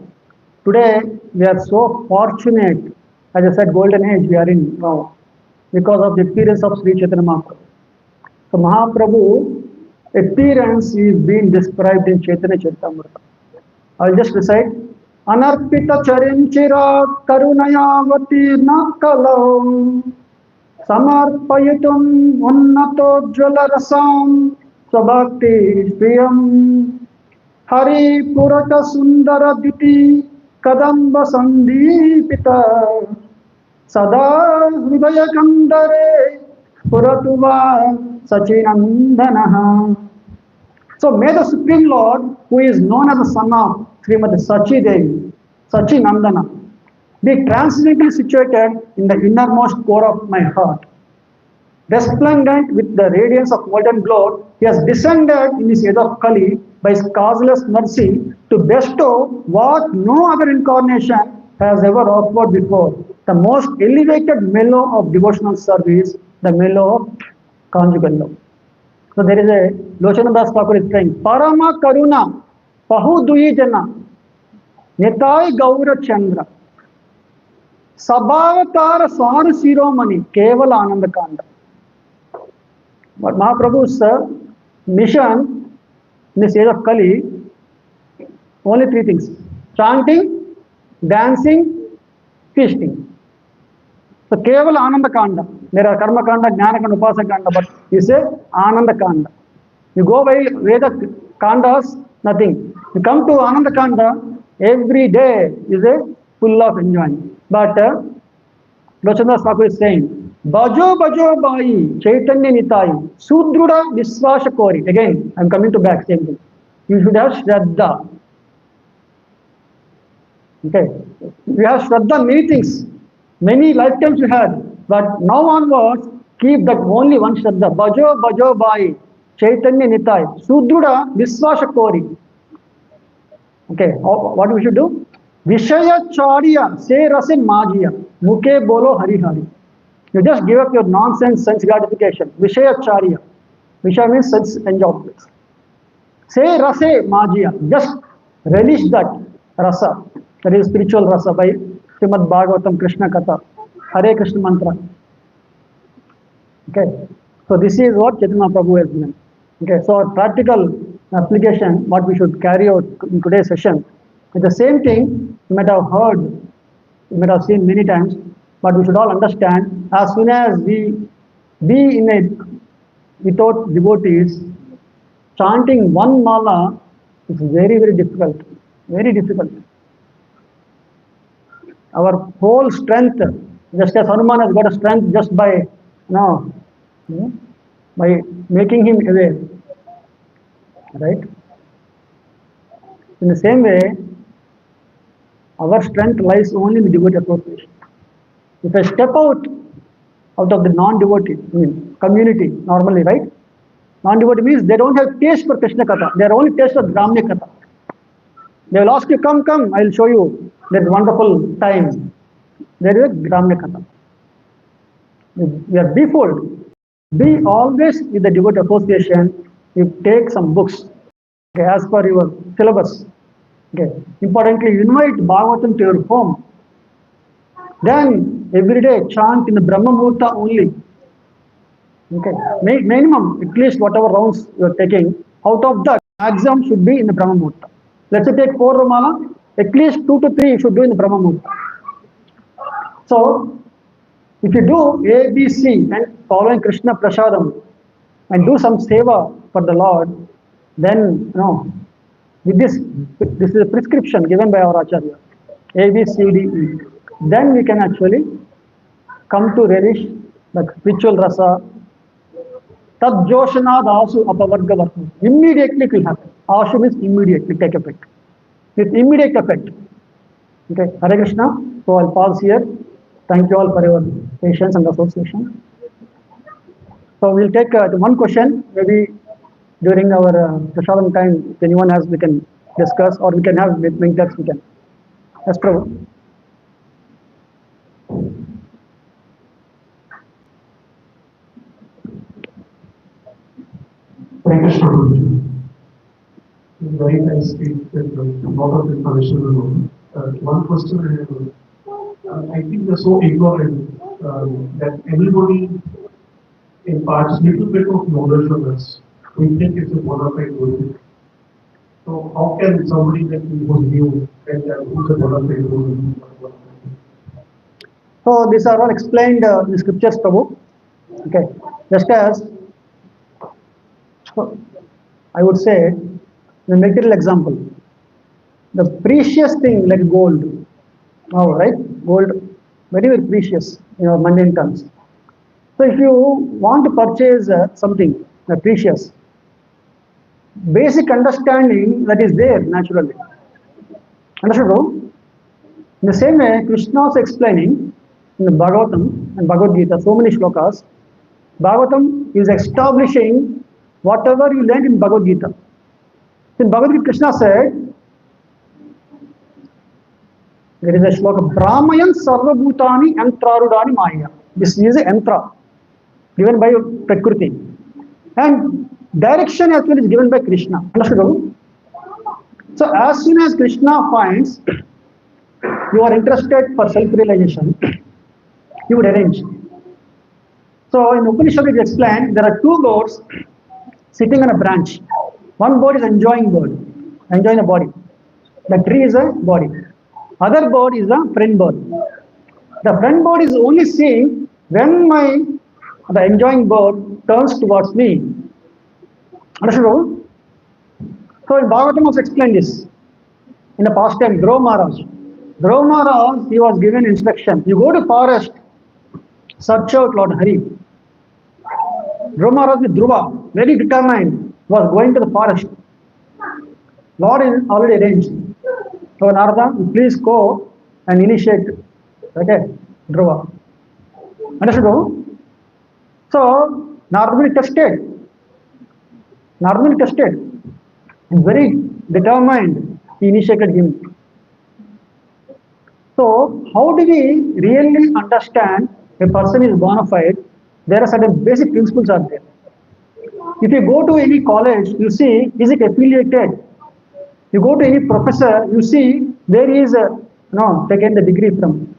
Today we are so fortunate, as I said, golden age we are in now, because of the appearance of Sri Chaitanya Mahaprabhu. So Mahaprabhu appearance is being described in Chaitanya Charitamrita. I'll just recite. Anarpita charinchira karunayavati nakalam samarpayitum unnato jvala rasam sabhakti shriyam hari purata sundara diti kadamba sandipita sada hridaya kandare puratuva sachinandanaha. So may the Supreme Lord, who is known as the son of Srimad Sachi Devi, Sachi Nandana, be transcendently situated in the innermost core of my heart. Resplendent with the radiance of molten glow, he has descended in this age of Kali by his causeless mercy to bestow what no other incarnation has ever offered before, the most elevated mellow of devotional service, the mellow of conjugal love. So there is a Lochanandas Thakur is saying, Parama Karuna, Pahu Duyi Jana, Nitai Gaura Chandra, Sabhavatara Sar Siromani, Kevala Ananda Kanda. But Mahaprabhu's mission in this age of Kali, only 3 things: chanting, dancing, feasting. So Kevala Ananda Kanda. There are Karma Kanda, Jnana Kanda, Upasana Kanda, but you say Ananda Kanda. You go by Veda Kandas, nothing. You come to Ananda Kanda, every day is a full of enjoyment. But Lochandas Thakur is saying, Bajo Bajo Bai, Chaitanya Nitai, Sudruda Viswasha Kori. Again, I am coming to back, same thing. You should have Shraddha. Okay. You have Shraddha, many things. Many lifetimes you had. But now onwards, keep that only one Shraddha. Bajo Bajo Bai, Chaitanya Nitai, Sudruda Viswasha Kori. Okay. What we should do? Vishaya Charya, say Rasin Majiya, Muke Bolo Hari Hari. You just give up your nonsense sense gratification. Vishaya Charya. Vishaya means sense enjoyment. Say Rase Majiya. Just relish that rasa. That is spiritual rasa by Srimad Bhagvatam Krishna Katha. Hare Krishna mantra. Okay. So this is what Chaitanya Prabhu has given. Okay. So our practical application, what we should carry out in today's session, is the same thing you might have heard, you might have seen many times, but we should all understand, as soon as we be in a without devotees, chanting one mala is very, very difficult. Very difficult. Our whole strength, just as Hanuman has got a strength just by by making him aware. Right? In the same way, our strength lies only in the devotee association. If I step out of the non-devotee community normally, right? Non-devotee means they don't have taste for Krishna Katha. They are only taste of Gramya Katha. They will ask you, come, I will show you that wonderful time. There is a Gramya Katha. We are befooled. Be always with the devotee association. You take some books, okay, as per your syllabus. Okay. Importantly, invite Bhagavatam to your home. Then every day chant in the Brahma Murta only. Okay, minimum, at least whatever rounds you are taking, out of that, maximum should be in the Brahma Muhurta. Let's say take 4 Ramana, at least 2 to 3 you should do in the Brahma Muhurta. So, if you do A, B, C and following Krishna Prasadam and do some seva for the Lord, then, with this is a prescription given by our Acharya, A, B, C, D, E. Then we can actually come to relish the spiritual rasa. Tadjoshanad asu apavarga vartam. Immediately it will happen. Ashu means immediately take effect. With immediate effect. Okay, Hare Krishna. So I'll pause here. Thank you all for your patience and association. So we'll take one question, maybe during our Prasadam time, if anyone has, we can discuss, or we can have with Venkat, we can. Yes, Prabhu. Thank you, Srimad. Very nice speech with a lot of information. One question I have, I think they're so ignorant that anybody imparts little bit of knowledge on us. We think it's a bona fide guru. So how can somebody that who's new and who's a bona fide guru? So these are all explained in the scriptures, Prabhu. Okay, just as I would say, the material example, the precious thing like gold, right? Gold, very, very precious in our mundane terms. So if you want to purchase something precious, basic understanding that is there naturally. Understood? In the same way, Krishna also explaining in the Bhagavatam and Bhagavad Gita, so many shlokas, Bhagavatam is establishing whatever you learned in Bhagavad Gita. In Bhagavad Gita, Krishna said, there is a shloka, Brahmayan Sarvabhutani Yantrarudani Maya. This is a yantra given by Prakriti. And direction as well is given by Krishna. Understood? So as soon as Krishna finds you are interested for self-realization, he would arrange. So in Upanishad it explained there are two birds sitting on a branch. One bird is enjoying the body. The tree is a body. Other bird is a friend bird. The friend bird is only seeing when the enjoying bird turns towards me. Understood? So in Bhagavatam also explained this. In the past time, Dhruva Maharaj, he was given instruction. You go to forest, search out Lord Hari. Dhruva Maharaj with Dhruva, very determined, was going to the forest. Lord is already arranged. So Narada, please go and initiate, okay, Dhruva. Understood? So Narada tested. And very determined, he initiated him. So how do we really understand a person is bona fide? There are certain basic principles are there. If you go to any college, you see, is it affiliated? You go to any professor, you see, there is taken the degree from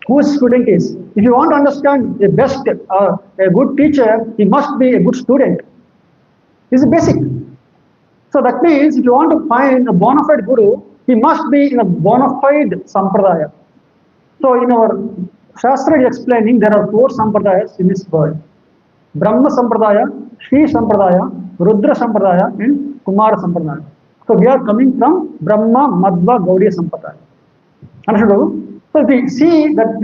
whose student is. If you want to understand the best, a good teacher, he must be a good student. This is basic. So that means if you want to find a bona fide guru, he must be in a bona fide sampradaya. So in our Shastra is explaining there are 4 sampradayas in this world. Brahma sampradaya, Shri sampradaya, Rudra sampradaya and Kumara sampradaya. So we are coming from Brahma, Madhva, Gaudiya sampradaya. Understood? So if we see that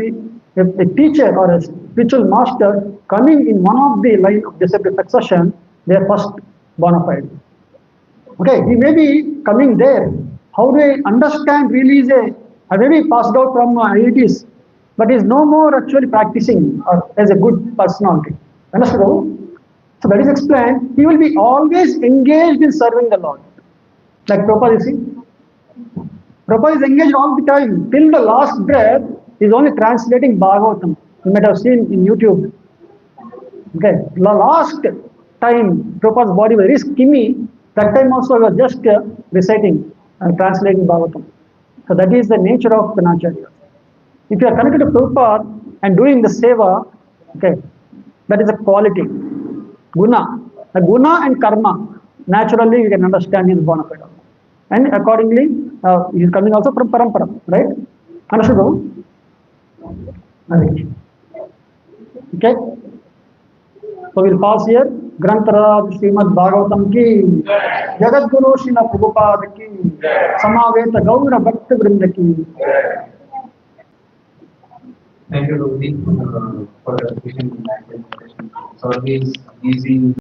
a teacher or a spiritual master coming in one of the line of disciple succession, they are first bona fide. Okay, he may be coming there. How do I understand really is I may be passed out from IITs, but is no more actually practicing as a good personality. Understood? So that is explained. He will be always engaged in serving the Lord. Like Prabhupada, you see. Prabhupada is engaged all the time. Till the last breath, he is only translating Bhagavatam. You might have seen in YouTube. Okay, the last time Prabhupada's body was very skinny, that time also he was just reciting and translating Bhagavatam. So that is the nature of Kanacharya. If you are connected to Prabhupada and doing the seva, okay, That is a quality. Guna. The guna and karma, naturally you can understand is bona fide. And accordingly, he is coming also from parampara, right? Understood, Prabhu? Right. Okay. So we'll pause here. Grantaraj Srimad Bhagavatam ki, Jagat Guru Srila Prabhupada ki, Samaveta Gaura Bhakta Vrinda ki. Thank you, Rudy, for the presentation. So, these easy